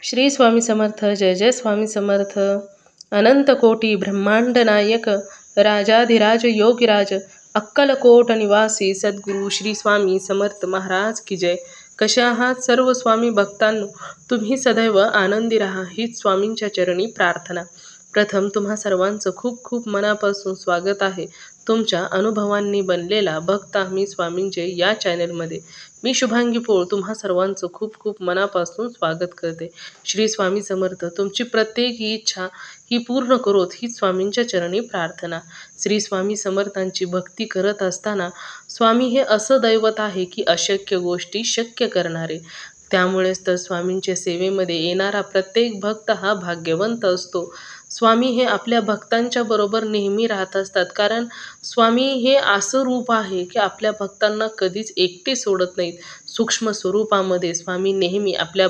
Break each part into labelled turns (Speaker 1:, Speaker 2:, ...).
Speaker 1: श्री स्वामी समर्थ. जय जय स्वामी समर्थ. अनंत कोटी ब्रह्मांड नायक राजाधिराज योगीराज अक्कलकोट निवासी सद्गुरू श्री स्वामी समर्थ महाराज की जय. कशा आहात सर्व स्वामी भक्तांनो? तुम्ही सदैव आनंदी राहा हीच स्वामींच्या चरणी प्रार्थना. प्रथम तुम्हा सर्वांचं खूप खूप मनापासून स्वागत आहे तुमच्या अनुभवांनी बनलेला भक्त आम्ही स्वामींचे या चॅनलमध्ये. मी शुभांगी पोळ तुम्हा सर्वांचं खूप खूप मनापासून स्वागत करते. श्री स्वामी समर्थ तुमची प्रत्येक इच्छा ही पूर्ण करोत हीच स्वामींच्या चरणी प्रार्थना. श्री स्वामी समर्थांची भक्ती करत असताना स्वामी हे असं दैवत आहे की अशक्य गोष्टी शक्य करणारे. त्यामुळेच तर स्वामींच्या सेवेमध्ये येणारा प्रत्येक भक्त हा भाग्यवंत असतो. स्वामी हे आपल्या भक्तांच्या बरोबर नेहमी राहत असतात, कारण स्वामी हे असं रूप आहे की आपल्या भक्तांना कधीच एकटे सोडत नाहीत. सूक्ष्म स्वरूपामध्ये स्वामी नेहमी आपल्या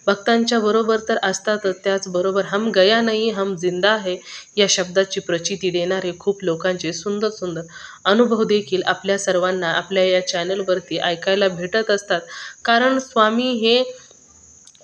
Speaker 1: भक्तांच्या बरोबर तर असतातच, त्याचबरोबर हम गया नाही हम जिंदा है या शब्दाची प्रचिती देणारे खूप लोकांचे सुंदर सुंदर अनुभव देखील आपल्या सर्वांना आपल्या या चॅनलवरती ऐकायला भेटत असतात. कारण स्वामी हे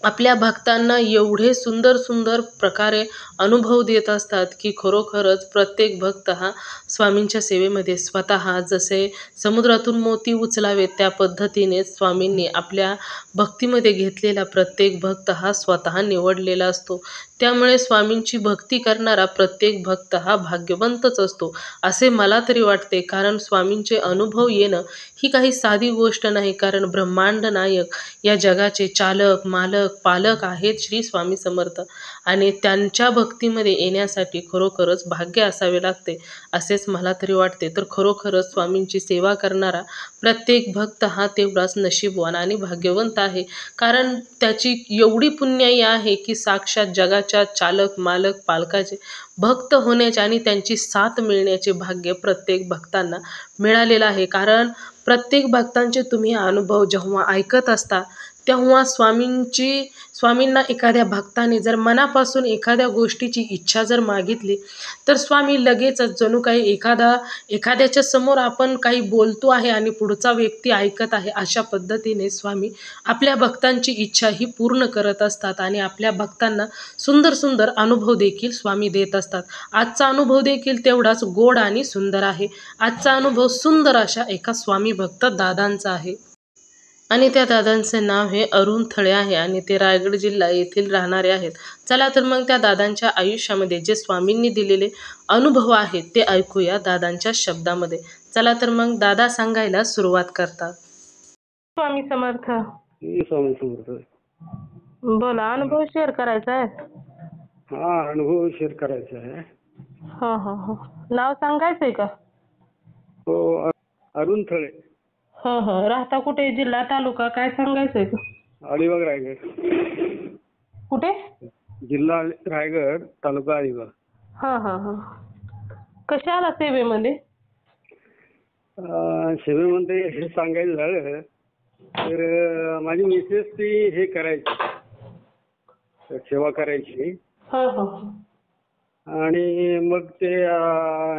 Speaker 1: आपल्या भक्तांना एवढे सुंदर सुंदर प्रकारे अनुभव देत असतात की खरोखरच प्रत्येक भक्त हा स्वामींच्या सेवेमध्ये स्वतः जसे समुद्रातून मोती उचलावेत त्या पद्धतीने स्वामींनी आपल्या भक्तीमध्ये घेतलेला प्रत्येक भक्त हा स्वतः निवडलेला असतो. त्यामुळे स्वामींची भक्ती करणारा प्रत्येक भक्त हा भाग्यवंतच असतो असे मला तरी वाटते. कारण स्वामींचे अनुभव येणं ही काही साधी गोष्ट नाही, कारण ब्रह्मांड नायक या जगाचे चालक मालक पालक आहेत श्री स्वामी समर्थ, आणि त्यांच्या भक्तीमध्ये येण्यासाठी खरोखरच भाग्य असावे लागते असेच मला तरी वाटते. तर खरोखरच स्वामींची सेवा करणारा प्रत्येक भक्त हा तेवढाच नशीबवान आणि भाग्यवंत आहे, कारण त्याची एवढी पुण्याई आहे की साक्षात जगाच्या चालक मालक पालकाचे भक्त होण्याचे आणि त्यांची साथ मिळण्याचे भाग्य प्रत्येक भक्तांना मिळालेलं आहे. कारण प्रत्येक भक्तांचे तुम्ही अनुभव जेव्हा ऐकत असता तेव्हा स्वामींना एखाद्या भक्ताने जर मनापासून एखाद्या गोष्टीची इच्छा जर मागितली तर स्वामी लगेचच जणू काही एखाद्याच्या समोर आपण काही बोलतो आहे आणि पुढचा व्यक्ती ऐकत आहे अशा पद्धतीने स्वामी आपल्या भक्तांची इच्छा ही पूर्ण करत असतात आणि आपल्या भक्तांना सुंदर सुंदर अनुभव देखील स्वामी देत असतात. आजचा अनुभव देखील तेवढाच गोड आणि सुंदर आहे. आजचा अनुभव सुंदर अशा एका स्वामी भक्त दादांचा आहे आणि त्या दादांचे नाव हे अरुण थळे आहे आणि ते रायगड जिल्हा येथील राहणारे आहेत. चला तर मग त्या दादांच्या आयुष्यामध्ये जे स्वामींनी दिलेले अनुभव आहेत ते ऐकूया दादांच्या शब्दामध्ये. चला तर मग दादा सांगायला सुरुवात करतात. स्वामी समर्थ.
Speaker 2: स्वामी समर्थ.
Speaker 1: बोला, अनुभव शेअर करायचा आहे.
Speaker 2: हा, अनुभव शेअर करायचा आहे.
Speaker 1: हा हा हा. नाव सांगायचंय का?
Speaker 2: हो, अरुण थळे.
Speaker 1: हो हो. राहता कुठे, जिल्हा तालुका काय सांगायचंय का?
Speaker 2: अलिबाग रायगड.
Speaker 1: कुठे?
Speaker 2: जिल्हा रायगड, तालुका अलिबाग.
Speaker 1: हा हा हा. कशा आला सेवेमध्ये?
Speaker 2: सेवेमध्ये हे सांगायचं झालं तर माझी मिसेस ती हे करायची, सेवा करायची.
Speaker 1: हा हा.
Speaker 2: आणि मग ते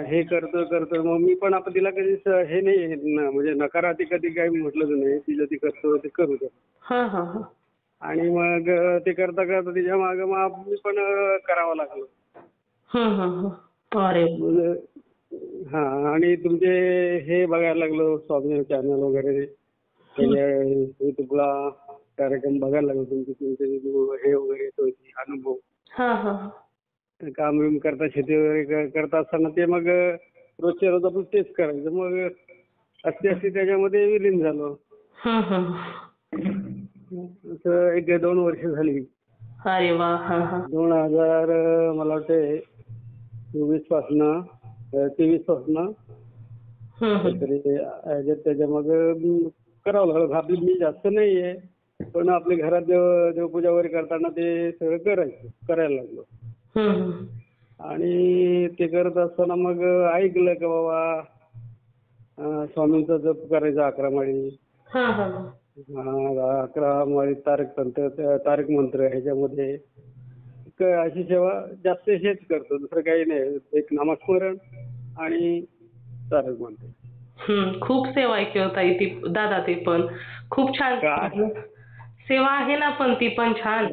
Speaker 2: हे करतो मग मी पण आपण तिला कधीच हे नाही म्हणजे नकारार्थी कधी काही म्हटलं नाही. तिला ती करतो ते करू दे.
Speaker 1: हा हा हा.
Speaker 2: आणि मग ते करता करता तिच्या मागे मग मी पण करावं लागलो.
Speaker 1: अरे
Speaker 2: हा, आणि तुमचे हे बघायला लागलो, स्वामी चॅनल वगैरे युट्यूबला कार्यक्रम बघायला लागलो. तुमचे हे वगैरे अनुभव.
Speaker 1: हा हा.
Speaker 2: काम बिम करता, शेती वगैरे करता असताना ते मग रोजच्या रोज आपण तेच करायचं. मग अशी त्याच्यामध्ये विलीन झालो. एक 2 वर्ष झाली.
Speaker 1: अरे वा.
Speaker 2: 2000 मला वाटते 23 पासून त्याच्या मग करावं लागलं. आपली मी जास्त नाहीये, पण आपल्या घरात देवपूजा वगैरे करताना ते सगळं करायला लागलो. आणि ते करत असताना मग ऐकलं की बाबा स्वामींचा जप करायचा 11 माळी. 11 माळी तारक मंत्र ह्याच्यामध्ये अशी सेवा जास्त हेच करतो, दुसरं काही नाही. एक नामस्मरण आणि तारक मंत्र.
Speaker 1: खूप सेवा ऐकली होता ती दादा. ते पण खूप छान सेवा आहे ना, पण ती पण छान.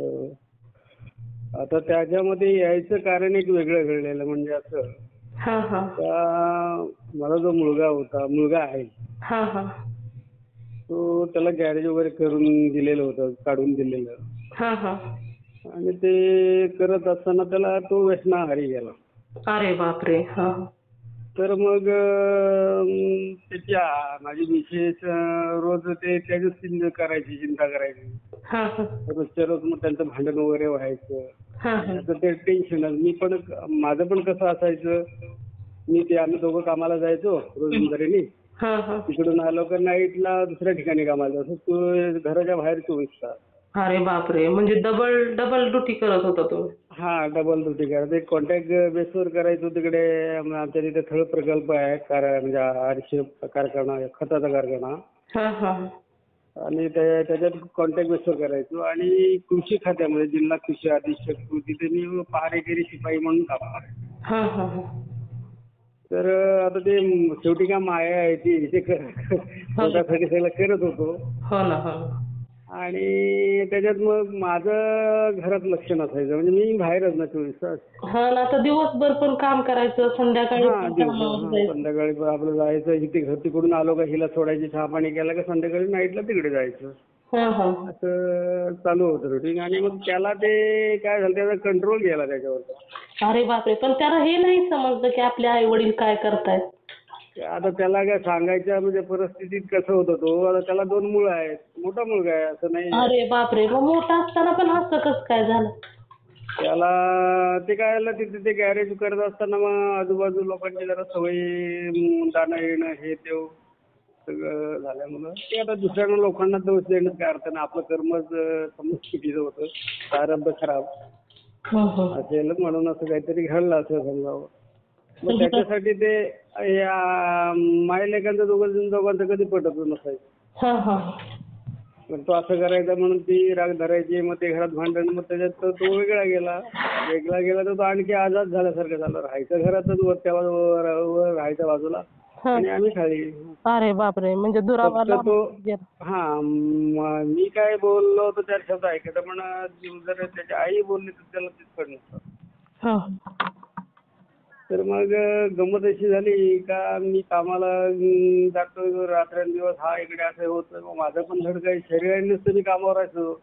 Speaker 2: आता त्याच्यामध्ये यायचं कारण एक वेगळं घडलेलं म्हणजे असं
Speaker 1: हा हा
Speaker 2: मला जो मुलगा आहे
Speaker 1: हा हा
Speaker 2: तो त्याला गॅरेज वगैरे करून दिलेलं होतं, काढून दिलेलं.
Speaker 1: हा हा
Speaker 2: आणि ते करत असताना त्याला तो व्यसनाहारी गेला.
Speaker 1: अरे बापरे. हा
Speaker 2: तर मग माझी मिसेस रोज ते त्याचीच चिंता करायची.
Speaker 1: हा हा
Speaker 2: रोजच्या रोज मग त्यांचं भांडण वगैरे व्हायचं.
Speaker 1: हा
Speaker 2: आता ते टेन्शन. माझं पण कसं असायचं, आम्ही दोघं कामाला जायचो रोजंदारीने.
Speaker 1: हा हा
Speaker 2: तिकडून आलो का नाईटला दुसऱ्या ठिकाणी कामाला जायचो. तू घराच्या बाहेर 24 तास.
Speaker 1: अरे बापरे, म्हणजे डबल डबल ड्युटी करत होता तुम्ही.
Speaker 2: हा, डबल ड्युटी करायचं. एक कॉन्ट्रॅक्ट बेसवर करायचो तिकडे. आमच्या तिथे थळ प्रकल्प आहे, म्हणजे आरशी कारखाना, खताचा कारखाना.
Speaker 1: हा हा
Speaker 2: आणि त्याच्यात कॉन्ट्रॅक्ट बेसवर करायचो. आणि कृषी खात्यामध्ये जिल्हा कृषी अधीक्षक तिथे मी पहारेकरी शिपाई म्हणून काम करायचो.
Speaker 1: हा हा हा
Speaker 2: तर आता ते शेवटी का माया आहे ती ते पोटासाठी सगळं करत होतो.
Speaker 1: हो ना हो ना.
Speaker 2: आणि त्याच्यात मग माझं घरात लक्ष नसायचं, म्हणजे मी बाहेरच ना 24 तास.
Speaker 1: हा ना, तर दिवसभर पण काम करायचं, संध्याकाळी
Speaker 2: हा,
Speaker 1: पण कामावर
Speaker 2: दिवस
Speaker 1: जायचं.
Speaker 2: संध्याकाळी पण आपलं जायचं. इथे तिकडून आलो का हिला सोडायची, चहा पाणी केला का संध्याकाळी नाईटला तिकडे जायचं.
Speaker 1: हा हा
Speaker 2: असं चालू होतं रुटीन. आणि मग त्याला ते काय झालं, त्याचा कंट्रोल गेला त्याच्यावर.
Speaker 1: अरे बापरे, पण त्याला हे नाही समजलं की आपले आई वडील काय करतायत.
Speaker 2: आता त्याला काय सांगायच्या म्हणजे परिस्थितीत कसं होतं तो. आता त्याला 2 मुलं आहेत, मोठा मुलगा आहे, असं नाही.
Speaker 1: अरे बापरे, मग मोठा असताना पण असं कसं काय झालं.
Speaker 2: त्याला ते काय झालं, तिथे ते गॅरेज करत असताना मग आजूबाजू लोकांची जरा सवयी, जाणं येणं हे ते सगळं झाल्यामुळं ते आता दुसऱ्या लोकांना दोष देण्यात काय अर्थ नाही. आपलं कर्मच समज चुकीचं होतं, प्रारब्ध खराब असेल म्हणून असं काहीतरी घडलं असं समजावं. मग त्याच्यासाठी ते मायलेकांचं दोघांचं कधी पटत नसायचं.
Speaker 1: हा हा
Speaker 2: पण तो असं करायचा म्हणून ती राग धरायची. मग ते घरात भांडण. मग त्याच्यात तो वेगळा गेला तर तो आणखी आजाद झाल्यासारखं झालं. राहायचं घरातच, वर राहायच्या बाजूला आणि आम्ही खाली.
Speaker 1: अरे बापरे, म्हणजे दुरावा
Speaker 2: फक्त तो मी काय बोललो होतो त्या शब्द ऐकायचा, पण जर त्याची आई बोलली तर त्याला तेच कळलं. तर मग गंमत अशी झाली का मी कामाला जातो रात्रंदिवस, हा इकडे असं होतं. मग माझं पण धड काही शरीराने नसतं, मी कामावर राहायचो,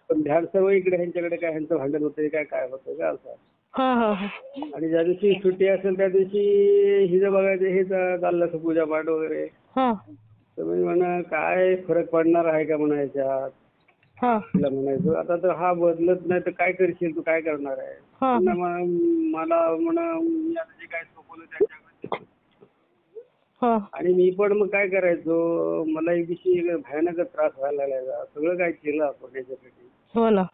Speaker 2: पण ध्यान सर्व इकडे ह्यांच्याकडे, काय ह्यांचं भांडण होतंय काय होतंय का असं. आणि ज्या दिवशी सुट्टी असेल त्या दिवशी हिचं बघायचं, हे चाललं असं पूजापाठ वगैरे. तर मी म्हणा काय फरक पडणार आहे का म्हणायच्यात. तिला म्हणायचो आता तर हा बदलत नाही तर काय करशील, तू काय करणार आहे. मला मी आता जे काय सोपवलं त्याच्याकडे. आणि मी पण मग काय करायचो, मला एक दिवशी भयानक त्रास व्हायला लागला. सगळं काय केलं आपण याच्यासाठी,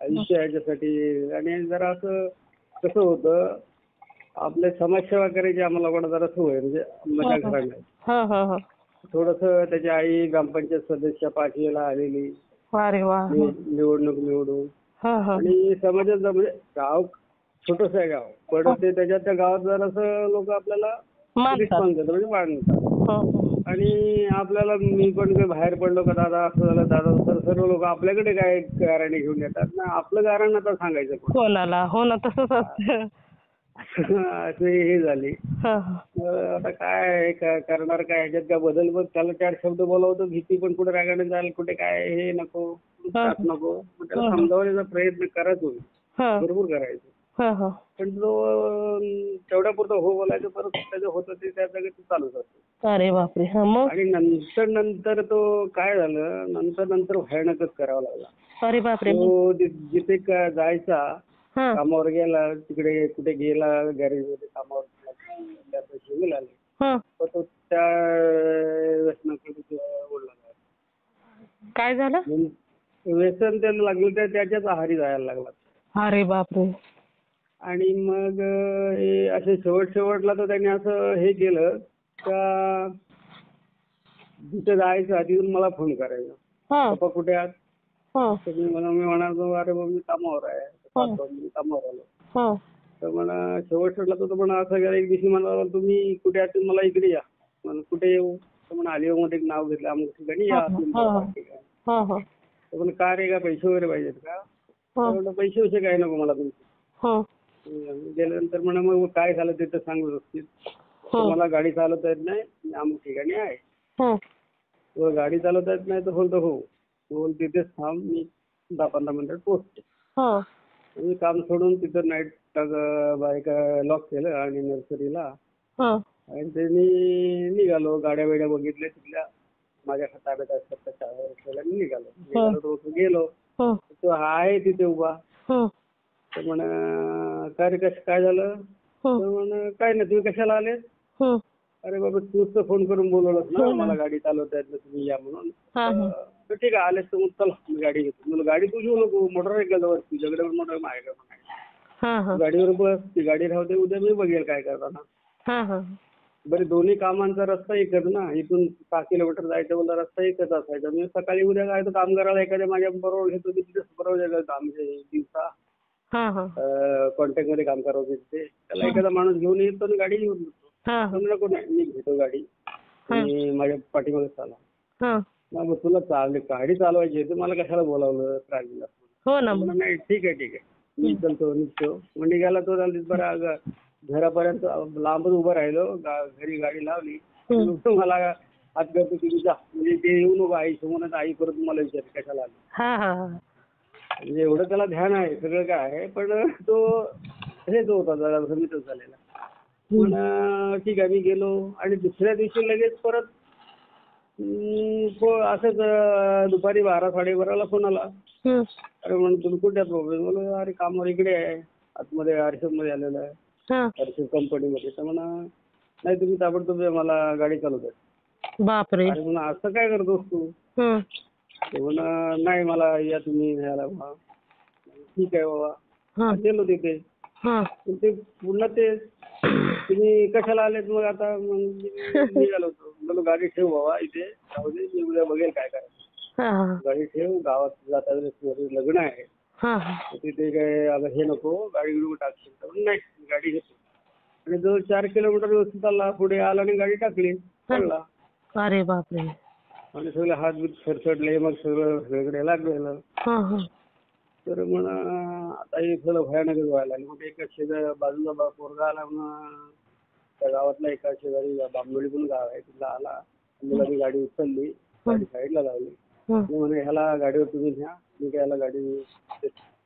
Speaker 2: आयुष्य याच्यासाठी. आणि जरा असं कसं होतं, आपल्या समाजसेवा करायची आम्हाला जरा सवय, म्हणजे माझ्या घराला. थोडस त्याची आई ग्रामपंचायत सदस्य 5 वेळेला आलेली, निवडणूक निवडून. आणि समाजात म्हणजे गाव छोटस आहे गाव, पण ते त्या गावात जरासं लोक आपल्याला रिस्पॉन्स देतात, म्हणजे मानतात. आणि आपल्याला मी पण बाहेर पडलो का दादा असं झालं, दादा तर सर्व लोक आपल्याकडे काय गाराणे घेऊन येतात ना, आपलं गारण आता सांगायचं
Speaker 1: कोणाला. हो ना, तसंच असतं.
Speaker 2: असं हे झाली. आता काय करणार, काय ह्याच्यात काय बदल. बघ त्याला 4 शब्द बोलावतो, भीती पण कुठे रागाने जाईल, कुठे काय हे नको नको. मग त्याला समजावण्याचा प्रयत्न करायचो, भरपूर करायचो. पण तो तेवढ्या पुरतं हो बोलायचं, परत त्याचं होतं ते त्या जागेत चालूच असतं.
Speaker 1: अरे बापरे.
Speaker 2: आणि नंतर तो काय झालं, नंतर भयानकच करावा लागला.
Speaker 1: अरे बापरे.
Speaker 2: तो जिथे जायचा, कामावर गेला, तिकडे कुठे गेला गॅरेज मध्ये कामावर गेला, पैसे मिळाले, तो त्या व्यसनाकडे ओढला.
Speaker 1: काय झालं,
Speaker 2: व्यसन त्याला लागलं, त्याच्याच आहारी जायला लागला.
Speaker 1: अरे बापरे.
Speaker 2: आणि मग असे शेवटला तर त्याने असं हे केलं का जिथे जायचं तिथून मला फोन करायचा, पप्पा कुठे आहात. तर मी म्हणालो अरे बाबा मी कामावर आहे, मी कामावर आलो. तर म्हणा शेवटला तो म्हणा असं गेला. एक दिवशी म्हणाला तुम्ही कुठे आहात, मला इकडे या. म्हणून कुठे येऊ, तर म्हणा अलिबागमध्ये एक नाव घेतलं, अमुक ठिकाणी या. तर म्हणून का रे, का पैसे वगैरे पाहिजेत का. पैसे काय नको मला तुमचे.
Speaker 1: हो.
Speaker 2: गेल्यानंतर म्हणा मग काय झालं ते तर सांग व्यवस्थित. तर मला गाडी चालवता येत नाही, मी अमुक ठिकाणी आहे. तुला गाडी चालवता येत नाही तर बोलतो हो. बोल तिथेच थांब, मी 10-15 मिनिटात पोहोचतो. मी काम सोडून तिथं नाईट लॉक केलं आणि नर्सरीला आणि ते मी निघालो. गाड्या बिड्या बघितल्या तिथल्या माझ्या ताब्यात असतात त्या निघालो. तो गेलो. तो आहे तिथे उभा. तर म्हण काय रे काय झालं? तर म्हण काय नाही, तुम्ही कशाला आले? अरे बाबा तूच तर फोन करून बोलवलंस ना मला गाडी चालवता येत नाही, तुम्ही या म्हणून. तर ठीक आहे आलेस तर मग चला मी गाडी घेतो. मला गाडी तू घेऊ नको, मोटरसायकल जवळ तुझ्याकडे मोटर माझ्याकडे आहे. गाडीवर बस, ती गाडी राहते, उद्या मी बघेल काय करताना. बरे दोन्ही कामांचा रस्ता एकच ना, इथून 6 किलोमीटर जायचं बोलला रस्ता एकच असायचा. मी सकाळी उद्या काय तर काम करायला एखाद्या माझ्या बरोबर घेतो तिथे बरोबर आमचे दिवसा कॉन्टॅक्ट मध्ये काम करावं तिथे. त्याला एखादा माणूस घेऊन येतो आणि गाडी घेऊन येतो. नको नाही, मी घेतो गाडी, मी माझ्या पाठीमागे चाला. मग तुला गाडी चालवायची तर मला कशाला बोलावलं त्रास. नाही ठीक आहे मी निघतो. मग निघाला तो बरं घरापर्यंत लांबच उभं राहिलो. घरी गाडी लावली. मला हात करतो की जा म्हणजे ते येऊ नको आई समोर, आई परत मला विचारते कशाला आली. म्हणजे एवढं त्याला ध्यान आहे सगळं काय आहे, पण तो हेच होता जरा भ्रमितच झालेला. पण ठीक आहे मी गेलो आणि दुसऱ्या दिवशी लगेच परत असंच दुपारी 12-12:30ला फोन आला. अरे म्हणून तुम्ही कुठे प्रॉब्लेम? म्हणलं अरे कामावर इकडे आहे, आतमध्ये आरशेफ मध्ये आलेलं आहे, आरशेफ कंपनीमध्ये. तर म्हणा नाही तुम्ही ताबडतोब मला गाडी चालवताय. बापरे. अरे म्हणा असं काय करतोस तू? ते म्हणा नाही मला या तुम्ही न्यायला. ठीक आहे बाबा गेलो तिथे. ते पुन्हा ते तुम्ही कशाला आलेत मग आता? निघालो होतो. म्हणलो गाडी ठेव बाबा इथे, जाऊ दे मी उद्या बघेल काय करायचं. गाडी ठेव, गावात जाता लग्न आहे तिथे काय आता हे नको गाडी गिडू टाकशील. तर नाही गाडी घेतो. आणि जवळ 4 किलोमीटर व्यवस्थित आला, पुढे आला आणि गाडी टाकली पडला. अरे बापरे. आणि सगळे हात बीत सरसडले, मग सगळं वेगळे लागलेलं. तर म्हणा आता हे थोडं भयानकच व्हायला लागलं. मग एका बाजूला पोरगा आला म्हणा, त्या गावातला एका शेजारी बांबोळी पण गाव आहे तिथला आला. मुलांनी गाडी उचलली, गाडी साईडला लावली. म्हणे ह्याला गाडीवर तुम्ही घ्या, मी काय ह्याला गाडी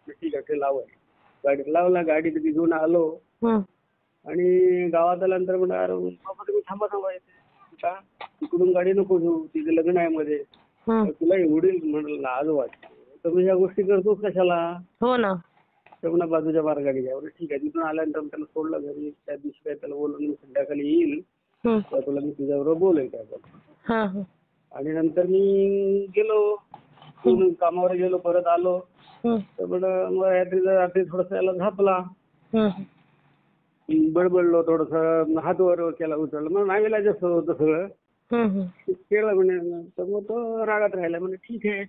Speaker 2: ठीक आहे लावाय. गाडीत लावला, गाडी तिथे घेऊन आलो आणि गावात आल्यानंतर म्हणा अरे बाबा तुम्ही थांबा येते का, तिकडून गाडी नको घेऊ, तिथे लग्न आहे मध्ये, तुला एवढी म्हणलं लाज वाटते तर मी ह्या गोष्टी करतोच कशाला. हो ना. तर म्हणा बाजूच्या मार्गाने घ्या. ठीक आहे. तिथून आल्यानंतर त्याला सोडलं घरी. त्या दिवशी काय त्याला बोलून मी संध्याकाळी येईल तुला मी तुझ्याबरोबर बोलेल काय बोल. आणि नंतर मी गेलो कामावर गेलो, परत आलो. तर मग रात्री थोडस याला झापला, बडबडलो थोडस, हात वर केला उचलला. मग नावीला जसं होतं सगळं केलं म्हणे. तर मग तो रागात राहिला. म्हणजे ठीक आहे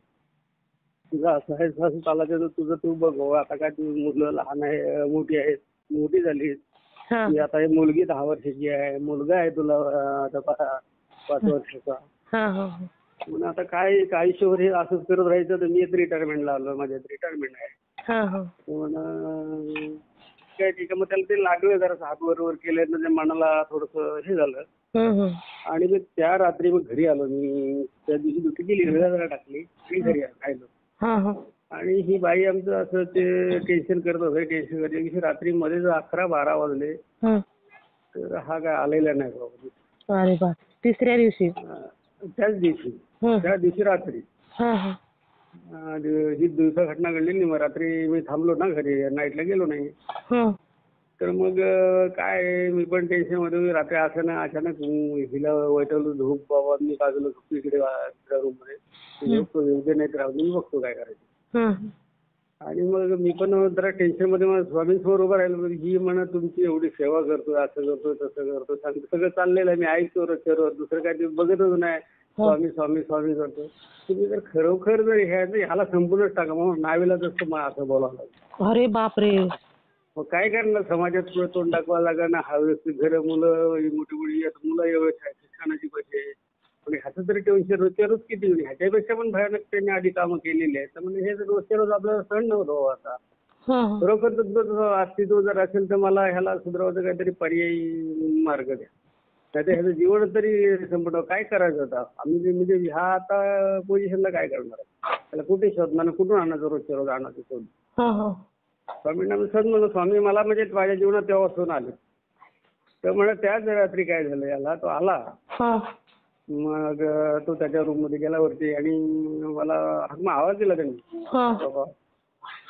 Speaker 2: तुझं असं आहे असं चालायचं तुझं तू बघ. आता काय तू मुलं लहान आहे, मोठी आहेत, मोठी झाली आता. ही मुलगी 10 वर्षाची आहे, मुलगा आहे तुला आता 5 वर्षाचा. म्हणून आता काय आयुष्यभर हे असंच करत राहायचं. तर मी रिटायरमेंटला आलो, माझ्यात रिटायरमेंट आहे. म्हणून काय ठीक आहे. मग त्याला ते लागलं जरा हात वर केल्यानं मनाला थोडस हे झालं. आणि मग त्या रात्री मग घरी आलो. मी त्या दिवशी ड्युटी केली, जरा टाकली आणि घरी आलो. आणि ही बाई आमचं असं ते टेन्शन करत होते. टेन्शन करते रात्री मध्ये 11-12 वाजले तर हा काय आलेला नाही बाबा. अरे बा. तिसऱ्या दिवशी त्याच दिवशी रात्री ही दिवसा घटना घडली नाही. मग रात्री मी थांबलो ना घरी, नाईटला गेलो नाही. तर मग काय मी पण टेन्शन मध्ये. रात्री असं ना अचानक हिला वैठवलं झोप बाबा, मी बाजूला झोपतो इकडे रूम मध्ये, उद्या नाही राहून मी बघतो काय करायचं. आणि मग मी पण जरा टेन्शन मध्ये स्वामींसमोर उभं राहिलो. ही म्हणत तुमची एवढी सेवा करतोय, असं करतोय तसं करतोय सांगतो, सगळं चाललेलं आहे. मी ऐकतो रस्त्यावर, दुसरं काय ते बघतच नाही. स्वामी स्वामी स्वामी करतो. तुम्ही जर खरोखर जर ह्याला संपूर्णच टाका मग नावीला जसं मला असं बोलावं लागलं. अरे बापरे. मग काय करणार, समाजात पुढे तोंड दाखवायला लागणार. हा व्यक्ती घर, मुलं मोठी मुली, मुलं एवढं शिक्षणाची पैसे, पण ह्याचं तरी टेन्शन रोजच्या रोज किती, ह्याच्यापेक्षा पण भयानक त्यांनी आधी कामं केलेली आहेत. तर म्हणजे हे रोजच्या रोज आपल्याला सण नव्हतं आता.
Speaker 1: हा हा
Speaker 2: खरोखर तुमचं अस्तित्व जर असेल तर मला ह्याला सुधारायचं काहीतरी पर्यायी मार्ग द्या. नाहीतर ह्याचं जीवन तरी संपलं. काय करायचं आता आम्ही म्हणजे ह्या आता पोझिशनला काय करणार आहे? त्याला कुठे शोधणार, कुठून आणायचं, रोजच्या रोज आणायचं शोध.
Speaker 1: हा हा
Speaker 2: स्वामींना मी सहज म्हणलो, स्वामी मला म्हणजे माझ्या जीवनात तेव्हापासून आले. तर म्हणा त्याच रात्री काय झालं, याला तो आला.
Speaker 1: हा
Speaker 2: मग तो त्याच्या रूम मध्ये गेला वरती आणि मला आवाज दिला त्यांनी.
Speaker 1: हा
Speaker 2: बाबा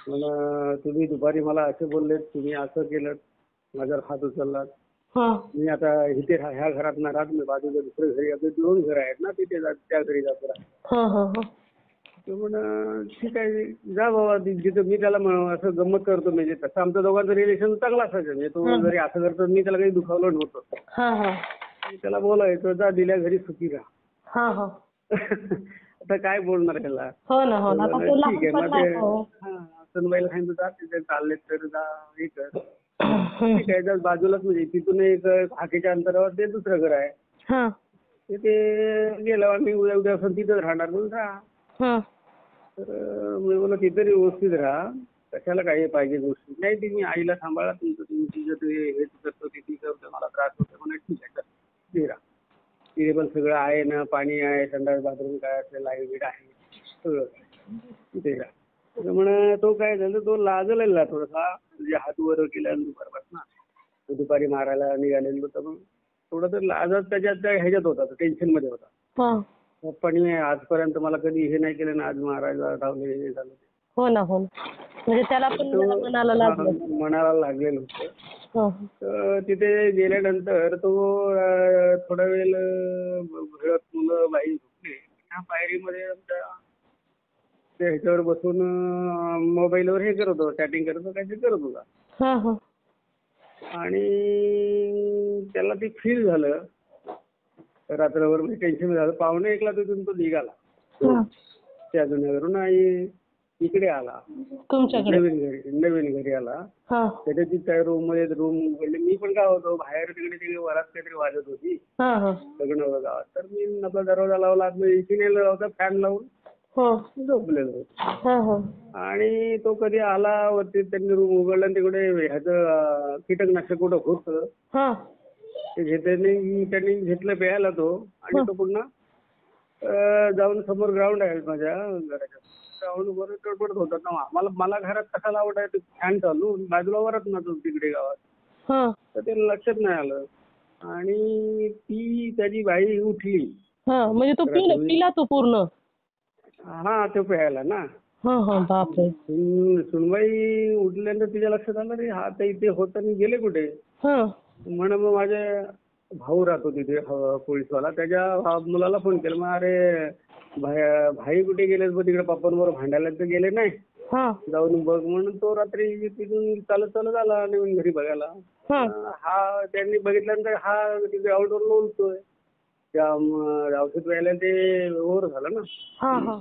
Speaker 2: मला तुम्ही दुपारी मला असे बोललेत, तुम्ही असं केलं, माझ्यावर हात उचललात.
Speaker 1: हा
Speaker 2: मी आता इथे ह्या घरात ना राहत, मी बाजूला दुसऱ्या घरी, आपले 2 घर आहेत ना, तिथे त्या घरी जातो राहत.
Speaker 1: हा हा हा
Speaker 2: तो म्हणा ठीक आहे जा बाबा. जिथं मी त्याला असं गंमत करतो, म्हणजे तसं आमचं दोघांचं रिलेशन चांगला असायचं. म्हणजे तो जरी असं करतो मी त्याला काही दुखावलं नव्हतं.
Speaker 1: हा हा
Speaker 2: मी त्याला बोलायचो, जा दिल्या घरी सुखी राहा.
Speaker 1: हा हा
Speaker 2: आता काय बोलणार त्याला.
Speaker 1: हो ना हो ना आता तो
Speaker 2: ठीक आहे
Speaker 1: लहान
Speaker 2: मग
Speaker 1: पण
Speaker 2: ते
Speaker 1: नाही हो.
Speaker 2: सनबाईला सांगितलं जा तिथे चाललेत तर जा हे कर. ठीक आहे तर बाजूलाच म्हणजे तिथून एक हाकेच्या अंतरावर ते दुसरं घर आहे.
Speaker 1: हा
Speaker 2: तिथे गेलो आम्ही, उद्या असं तिथंच राहणार म्हणून राहा.
Speaker 1: हा
Speaker 2: तर मी बोला तिथे व्यवस्थित राहा, कशाला काही पाहिजे गोष्टी नाही. ती मी आईला सांभाळा, तुमचं तुम्ही तिचं ते हे करतो ते ती करतो, मला त्रास होतो म्हणा. ठीक आहे चल ते राहा. तिथे पण सगळं आहे ना, पाणी आहे, संडास बाथरूम काय असेल, लाईट बीट आहे सगळं तिथे राहा. तर म्हणा तो काय झालं, तो लाजलेला थोडासा, म्हणजे हात वर केला दुपारपासून. तो दुपारी मारायला निघालेलो तर मग थोडं तर लाजत त्याच्यात ह्याच्यात होता, टेन्शन मध्ये होता.
Speaker 1: हा
Speaker 2: पप्पांनी आजपर्यंत मला कधी हे नाही केलं ना, आज मारायला धावले हे झालं.
Speaker 1: हो ना हो ना म्हणजे त्याला पण जरा मनाला लागलं.
Speaker 2: मनाला लागलेलं होतं.
Speaker 1: हा
Speaker 2: तर तिथे गेल्यानंतर तो थोडा वेळ घरात मुलं बाई झोपले. त्या पायरीमध्ये आमच्या त्या ह्याच्यावर बसून मोबाईलवर हे करत होता, चॅटिंग करत होता, काहीतरी करत होता.
Speaker 1: हा हा
Speaker 2: आणि त्याला ते फील झालं रात्रभर, म्हणजे टेन्शन झालं. 12:45ला तिथून तो निघाला
Speaker 1: हा
Speaker 2: त्या जुन्यावरून आणि इकडे आला
Speaker 1: तुमच्याकडे
Speaker 2: नवीन घरी आला.
Speaker 1: हा
Speaker 2: त्याच्या त्या रूम मध्ये रूम उघडले. मी पण काय होतो बाहेर तिकडे वरात काहीतरी वाजत होती
Speaker 1: हा हा
Speaker 2: लग्न होतं गावात. तर मी आपला दरवाजा लावला, एसी नेला होता, फॅन लावून
Speaker 1: हो
Speaker 2: झोपलेलो होतो.
Speaker 1: हा हा
Speaker 2: आणि तो कधी आला वरती, त्यांनी रूम उघडला आणि तिकडे ह्याचं कीटकनाशक कुठं होतं
Speaker 1: हा
Speaker 2: ते त्यांनी घेतलं प्यायला तो. आणि तो पुन्हा जाऊन समोर ग्राउंड आहे माझ्या घराच्या, ग्राउंड वर गडबडत होता ना. मला घरात कशाला आवडायचं, फॅन चालू बाजूला वरत ना तो तिकडे गावात.
Speaker 1: हा
Speaker 2: तर ते लक्षात नाही आलं आणि ती त्याची बाई उठली.
Speaker 1: हा म्हणजे तो पिला तो पूर्ण.
Speaker 2: हा तो प्यायला ना.
Speaker 1: हा हा बापरे.
Speaker 2: सुनबाई उठल्यानंतर तिच्या लक्षात आलं रे हा तर इथे होता आणि गेले कुठे.
Speaker 1: हा
Speaker 2: म्हणून मग माझे भाऊ राहतो तिथे पोलीसवाला, त्याच्या मुलाला फोन केला. मग अरे भाई कुठे गेले, तिकडे पप्पांबरोबर भांडायला तर गेले नाही,
Speaker 1: हा
Speaker 2: जाऊन बघ. म्हणून तो रात्री तिथून चालत चालत आला नवीन घरी बघायला. हा त्यांनी बघितल्यानंतर हा तिथे आउटडोर लोळतोय. त्या औषध प्यायला ते ओव्हर झालं ना.
Speaker 1: हा हा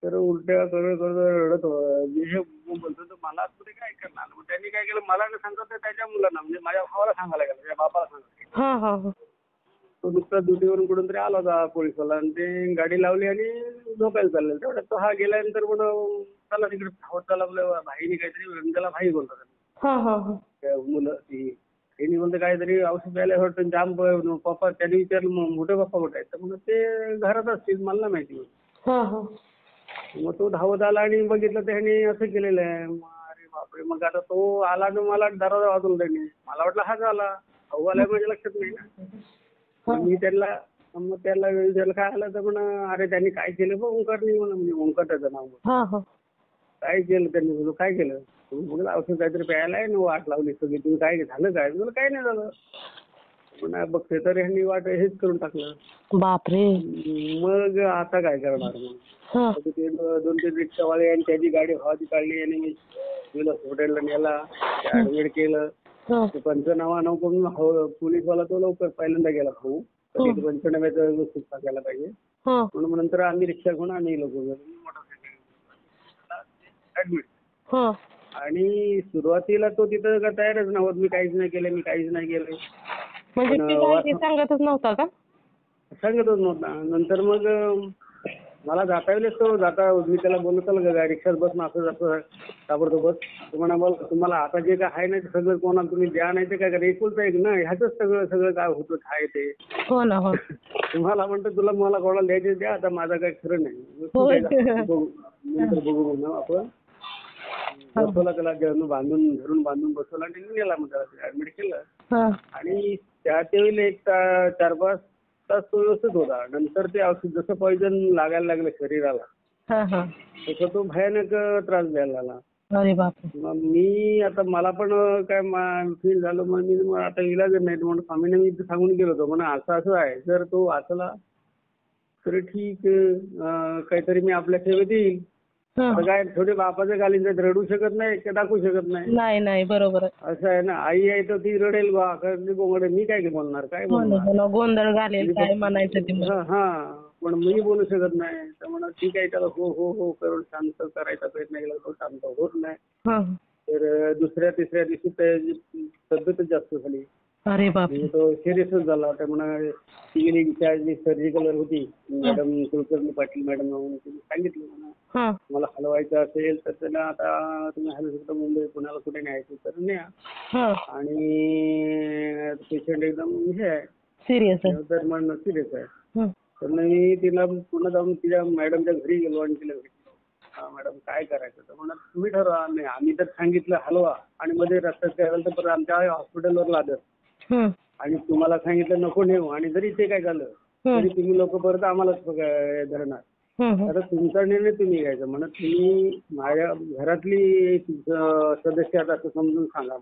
Speaker 2: तर उलट्या करत रडत मी हे बोलतो तर मला कुठे काय करणार. मग त्यांनी काय केलं, मला न सांगता तर त्याच्या मुलांना म्हणजे माझ्या भावाला सांगायला गेला, त्याच्या बापाला सांगायला.
Speaker 1: हा हा हा
Speaker 2: तो नुसता ड्युटीवरून कुठून तरी आला होता पोलिसवाला आणि ते गाडी लावली आणि झोपायला चाललेला. तेवढ्यात तो हा गेल्यानंतर म्हणून चला तिकडे धावत चालला. आपल्या भाईने काहीतरी, त्याला भाई बोलतात
Speaker 1: हा हा हा
Speaker 2: मुलं ती. त्यांनी म्हणतं काहीतरी औषध प्यायला वाटतं जाम. पप्पा त्यांनी विचारलं मोठे पप्पा कुठे आहेत, तर म्हणून ते घरात असतील, मला नाही माहिती.
Speaker 1: हा हा
Speaker 2: मग तो धावत आला आणि बघितलं त्याने असं केलेलं आहे. अरे बापरे. मग आता तो आला आणि मला दरवाजा वाजवला त्यांनी. मला वाटलं हाच आला, भाऊ आला माझ्या लक्षात नाही ना. मी त्याला विचारलं काय आलं, तर म्हणा अरे त्यांनी काय केलं बघ ओंकारनी, म्हणा म्हणजे ओंकार त्याचं नाव. काय केलं त्यांनी, बोललो काय केलं. तुम्ही औषध काहीतरी प्यायला आहे ना, वाट लावली सगळी, तुम्ही काय झालं काय. बोल काय नाही झालं. पुन्हा बघते तर ह्यांनी वाट हेच करून टाकलं. बापरे. मग आता काय करणार मग. ते 2-3 रिक्षावाले आणि त्याची गाडी हवाती काढली आणि मी हॉटेलला नेला, ऍडमिट केलं. पंचनामा नको म्हणून पोलीसवाला तो लवकर पहिल्यांदा गेला भाऊ, पंचनाम्याचा व्यवस्थित टाकायला पाहिजे म्हणून. नंतर आम्ही रिक्षा घेऊन आम्ही लोक मोटरसायकल ऍडमिट. आणि सुरुवातीला तो तिथं तयारच नव्हता. मी काहीच नाही केलं.
Speaker 1: म्हणजे सांगतच नव्हता का?
Speaker 2: सांगतच नव्हता. नंतर मग मला जाता येईल तो जाता मी त्याला बोललो चल रिक्षात बस ना असं जातं ताबडतोब बस. तो म्हणा मला तुम्हाला आता जे काय आहे ना ते सगळं कोणाला तुम्ही द्या नाही ते काय करा एकुलता एक ना ह्याच सगळं सगळं काय होतं काय ते.
Speaker 1: हो ना हो.
Speaker 2: तुम्हाला म्हणतो तुला मला कोणाला द्यायचे द्या आता माझं काही खरं नाही.
Speaker 1: होय.
Speaker 2: बघू नंतर बघू म्हणून आपण बसवला त्याला धरून बांधून बसवला आणि नेला मग त्याला ऍडमिट केलं.
Speaker 1: हा.
Speaker 2: आणि त्यावेळेला एक 4-5 तास तो व्यवस्थित होता. नंतर ते औषध जसं पॉइझन लागायला लागलं शरीराला
Speaker 1: हा हा.
Speaker 2: तसं तो भयानक त्रास द्यायला लागला.
Speaker 1: अरे बापरे.
Speaker 2: मग मी आता मला पण काय फील झालं मग मी आता इलाज नाही म्हणून स्वामीने मी इथं सांगून गेलो होतो म्हणून असं असं आहे जर तो वाचला तर ठीक काहीतरी मी आपल्या सेवेत येईल.
Speaker 1: हा.
Speaker 2: आता काय थोडे बापाच्या गालींचे रडू शकत नाही की दाखवू शकत नाही.
Speaker 1: नाही नाही बरोबर आहे.
Speaker 2: असं आहे ना आई आहे तर ती रडेल बा गोंगडे मी काय बोलणार काय बोलणार.
Speaker 1: हो ना, गोंधळ घालेल काय म्हणायचं ते मग.
Speaker 2: हा पण मी बोलू शकत नाही तर म्हणा ठीक आहे त्याला हो हो हो करून शांत करायचा प्रयत्न केला तो शांत होत नाही.
Speaker 1: हा.
Speaker 2: तर दुसऱ्या तिसऱ्या दिवशी त्याची तब्येतच जास्त झाली.
Speaker 1: अरे बापरे.
Speaker 2: म्हणजे तो सिरियसच झाला. त्या म्हणा ती गेली जी सर्जिकल होती मॅडम कुलकर्णी पाटील मॅडम म्हणून तिने सांगितलं म्हणा
Speaker 1: हा.
Speaker 2: मला हलवायचं असेल तर त्याला आता तुम्ही हलवू शकता मुंबई पुण्याला कुठे न्यायचं तर न्या.
Speaker 1: हा.
Speaker 2: आणि पेशंट एकदम हे आहे
Speaker 1: सिरियस आहे.
Speaker 2: तर म्हणणं सिरियस आहे.
Speaker 1: हं.
Speaker 2: तर मी तिला पुन्हा जाऊन तिच्या मॅडमच्या घरी गेलो आणि तिला हा मॅडम काय करायचं तर म्हणा तुम्ही ठरवा. नाही आम्ही तर सांगितलं हलवा आणि मध्ये रस्त्यात काय झालं तर परत आमच्या हॉस्पिटलवर लादत
Speaker 1: हं.
Speaker 2: आणि तुम्हाला सांगितलं नको नेऊ आणि जरी ते काय झालं तरी तुम्ही लोक परत आम्हालाच धरणार.
Speaker 1: हं.
Speaker 2: आता तुमचा निर्णय तुम्ही घ्यायचा म्हणत तुम्ही माझ्या घरातली सदस्य आता असं समजून सांगा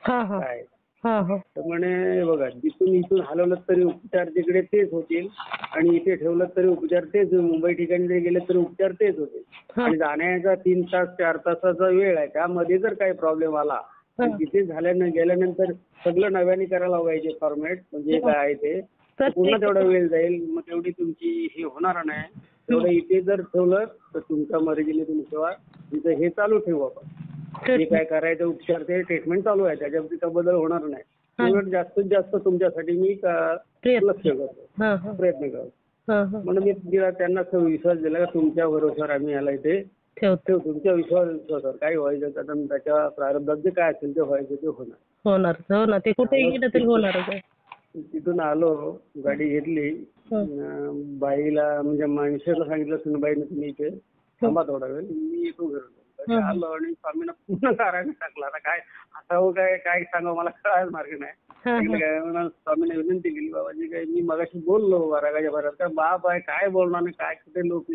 Speaker 1: हा हा.
Speaker 2: काय.
Speaker 1: हा हा.
Speaker 2: तर म्हणे बघा इथून हलवलं तरी उपचार तिकडे तेच होतील आणि इथे ठेवलं तरी उपचार तेच मुंबई ठिकाणी जरी गेले तरी उपचार तेच होतील. आणि जाण्याचा 3 तास 4 तासाचा वेळ आहे त्यामध्ये जर काही प्रॉब्लेम आला तर तिथे गेल्यानंतर सगळं नव्याने करायला पाहिजे फॉर्मॅट म्हणजे काय आहे ते पुन्हा तेवढा वेळ जाईल मग तेवढी तुमची हे होणार नाही. तेवढं इथे जर ठेवलं तर तुमच्या मर्जीने तुम्ही ठेवा तिथं हे चालू ठेवू आपण जे काय करायचं उपचार ते ट्रीटमेंट चालू आहे त्याच्यावरती काही बदल होणार नाही. तेवढं जास्तीत जास्त तुमच्यासाठी मी लक्ष करतो प्रयत्न करतो. म्हणून मी त्यांना विश्वास दिला का तुमच्या भरोश्यावर आम्ही याला इथे ठेवतो. तुमच्या विश्वासावर काही व्हायचं कारण त्याच्या प्रारंभात जे काय असेल ते व्हायचं ते
Speaker 1: होणार. हो ना ते कुठेही गेलं तरी होणारच आहे.
Speaker 2: तिथून आलो गाडी घेतली बाईला म्हणजे माणसाला सांगितलं सुनबाईने तुम्ही इथे थांबा थोडा वेळ मी येतो घरून. आलो आणि स्वामींना पूर्ण नारायण टाकला. आता काय असावं काय सांगावं मला कळायला मार्ग नाही. काय स्वामीने विनंती केली बाबाजी काय मी मगाशी बोललो रागाच्या भरात काय बाप आहे काय बोलणार नाही काय कुठे लोक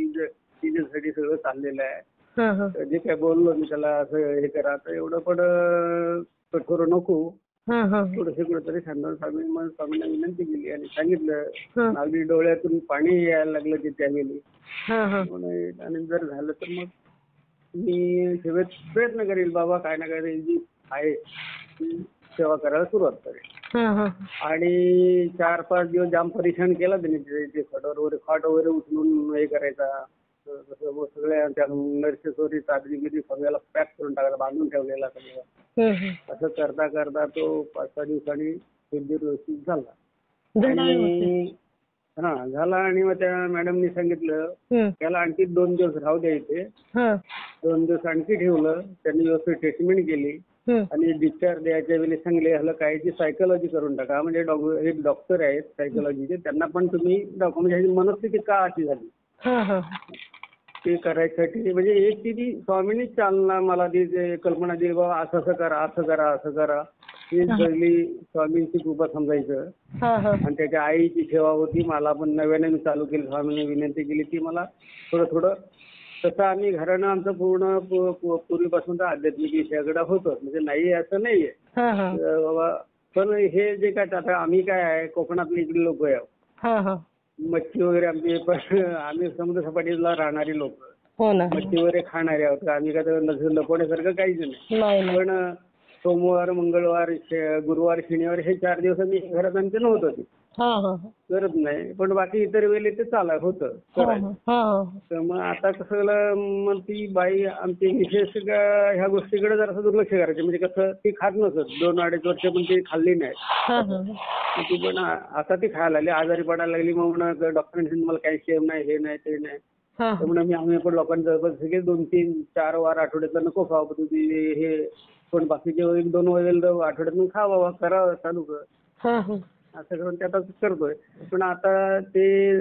Speaker 2: तिच्यासाठी सगळं चाललेलं आहे. जे काय बोललो मी त्याला असं हे करा तर एवढं पण कठोर नको थोडंसं कुठेतरी स्वामींना विनंती केली आणि सांगितलं अगदी डोळ्यातून पाणी यायला लागलं की त्यावेळी. आणि जर झालं तर मग मी सेवेत प्रयत्न करेल बाबा काय ना काय जी आहे ती सेवा करायला सुरुवात करेल. आणि 4-5 दिवस जाम परेशान केला त्यांनी ते खाट वगैरे उचलून हे करायचा सगळ्या त्या नर्सेस वगैरे चादरी बिदरी सगळ्याला पॅक करून टाकायला बांधून ठेवलेला सगळं. असं करता करता तो 5-6 दिवसांनी व्यवस्थित झाला. आणि झाला आणि मग त्या मॅडमनी सांगितलं त्याला आणखी 2 दिवस राहू द्या इथे. 2 दिवस आणखी ठेवलं त्यांनी व्यवस्थित ट्रीटमेंट केली आणि डिस्चार्ज द्यायच्या वेळी सांगले ह्याला कायची सायकोलॉजी करून टाका म्हणजे एक डॉक्टर आहेत सायकोलॉजीचे त्यांना पण तुम्ही म्हणजे मनस्थिती का अशी झाली ते करायसाठी म्हणजे एक ती स्वामींनी चालना मला ती कल्पना दिली बाबा असं असं करा असं करा असं करा ही पहिली स्वामींची कृपा समजायचं. आणि त्याच्या आईची सेवा होती मला पण नव्याने मी चालू केली स्वामींनी विनंती केली ती मला थोडं तसं आम्ही घरानं आमचं पूर्ण पूर्वीपासून तर आध्यात्मिक विषयाकडे होतं म्हणजे नाही असं नाहीये बाबा. पण हे जे काय आता आम्ही काय आहे कोकणातले इकडे लोक आहे मच्छी वगैरे आमची पण आम्ही समुद्र सपाटीला राहणारी लोक मच्छी वगैरे खाणारे आहोत आम्ही काय लपवण्यासारखं काहीच नाही. पण सोमवार मंगळवार गुरुवार शनिवार हे 4 दिवस आम्ही घरात आमचे नव्हतं करत नाही पण बाकी इतर वेळेला ते होतं तर मग आता कसं मग ती बाई आमची विशेष ह्या गोष्टीकडे जरासं दुर्लक्ष करायचे म्हणजे कसं ती खात नसत 2-2.5 वर्ष पण ती खाल्ली नाही. ती पण आता ती खायला लागली आजारी पडायला लागली मग डॉक्टरांनी मला कॅल्शियम नाही हे नाही ते नाही
Speaker 1: हा
Speaker 2: त्यामुळे आम्ही पण लोकांचं सगळे 2-3-4 वार आठवड्यातलं नको खावं तुम्ही हे, पण बाकीचे 1-2 वेळेला आठवड्यातून खा बाबा, करा चालू कर.
Speaker 1: हा हा
Speaker 2: असं करून ते आता करतोय. पण आता ते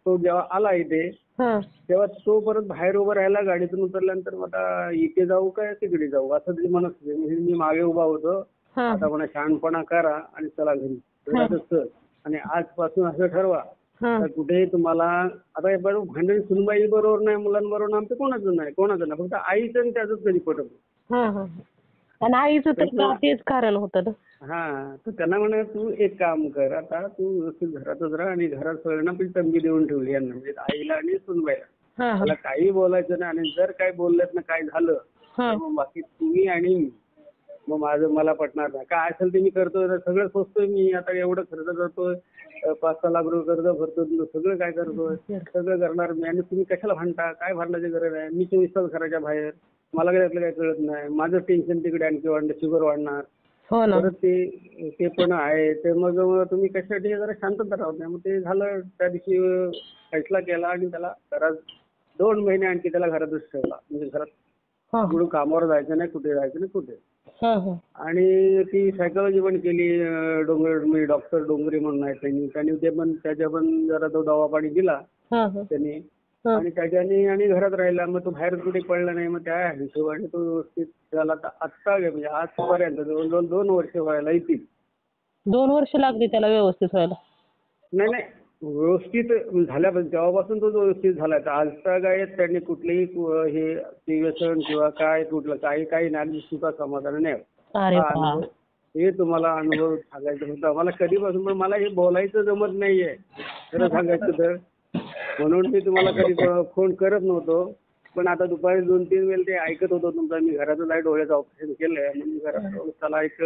Speaker 2: तो जेव्हा आला इथे
Speaker 1: हा
Speaker 2: तेव्हा तो परत बाहेर उभा राहिला गाडीतून उतरल्यानंतर मग आता इथे जाऊ काय तिकडे जाऊ असं तरी म्हणत होते. मी मागे उभा होतो.
Speaker 1: हा
Speaker 2: आता म्हणा शहाणपणा करा आणि चला घरी. घरातच कर. आणि आजपासून असं ठरवा
Speaker 1: हा
Speaker 2: तर कुठेही तुम्हाला आता हे बरोबर भांडण सुनबाई बरोबर नाही, मुलांबरोबर आमचं कोणाचं नाही. फक्त आईचं आणि त्याचंच कधी पटत नाही.
Speaker 1: हा हा आणि आईचं तर का तेच कारण होतं ना.
Speaker 2: हा तर त्यांना म्हणा तू एक काम कर, आता तू व्यवस्थित घरातच राहा आणि घरात सगळ्यांना पण तंबी देऊन ठेवली यांना म्हणजे आईला आणि सुनबाईला.
Speaker 1: हा हा
Speaker 2: मला काही बोलायचं नाही आणि जर काय बोललेत ना काय झालं
Speaker 1: हा
Speaker 2: तर मग बाकी तुम्ही आणि मी. मग माझं मला पटणार नाही. काय असेल ते मी करतोय, सगळं सोचतोय मी. आता एवढं खर्च करतोय, 5-6 लाख रुपये कर्ज भरतोय, सगळं काय करतोय, सगळं करणार मी. आणि तुम्ही कशाला भांडता, काय भांडण्याची गरज आहे. मी 24 तास घराच्या बाहेर, मला काय त्यातलं काय कळत नाही. माझं टेन्शन तिकडे आणखी वाढणार, शुगर वाढणार.
Speaker 1: हो ना.
Speaker 2: परत ते पण आहे. ते मग तुम्ही कशासाठी जरा शांतता राहत नाही. मग ते झालं त्या दिवशी फैसला केला आणि त्याला घरात 2 महिने आणखी त्याला घरातच ठेवला. म्हणजे घरात
Speaker 1: हा
Speaker 2: कुठं कामावर जायचं नाही, कुठे जायचं नाही, कुठे.
Speaker 1: हा हा
Speaker 2: आणि ती सायकॉलॉजी पण केली. मी डॉक्टर डोंगरे म्हणून आहे त्यांनी ते पण त्याच्या पण जरा तो दवा पाणी दिला
Speaker 1: हा हा
Speaker 2: त्यांनी.
Speaker 1: हा.
Speaker 2: आणि त्याच्याने आणि घरात राहिला. मग तो बाहेर कुठे पडला नाही. मग त्या हिशोबाने तो व्यवस्थित झाला. आत्ता म्हणजे आजपर्यंत जवळजवळ 2 वर्ष व्हायला येतील.
Speaker 1: 2 वर्ष लागली त्याला व्यवस्थित व्हायला.
Speaker 2: नाही नाही व्यवस्थित झाल्यापासून तेव्हापासून तो व्यवस्थित झाला. तर आजचा काय त्यांनी कुठलेही हे व्यसन किंवा काय कुठलं काही नाही सुद्धा समाधान नाही.
Speaker 1: अरे
Speaker 2: हा
Speaker 1: वा.
Speaker 2: अनुभव हे तुम्हाला अनुभव सांगायचा होता मला कधीपासून. पण मला हे बोलायचं जमत नाहीये खरं सांगायचं तर. म्हणून मी तुम्हाला कधी फोन करत नव्हतो. पण आता दुपारी 2-3 वेळेला ते ऐकत होतो तुमचा. मी घरातच आहे, डोळ्याचं ऑपरेशन केलंय. म्हणून घरात त्याला एक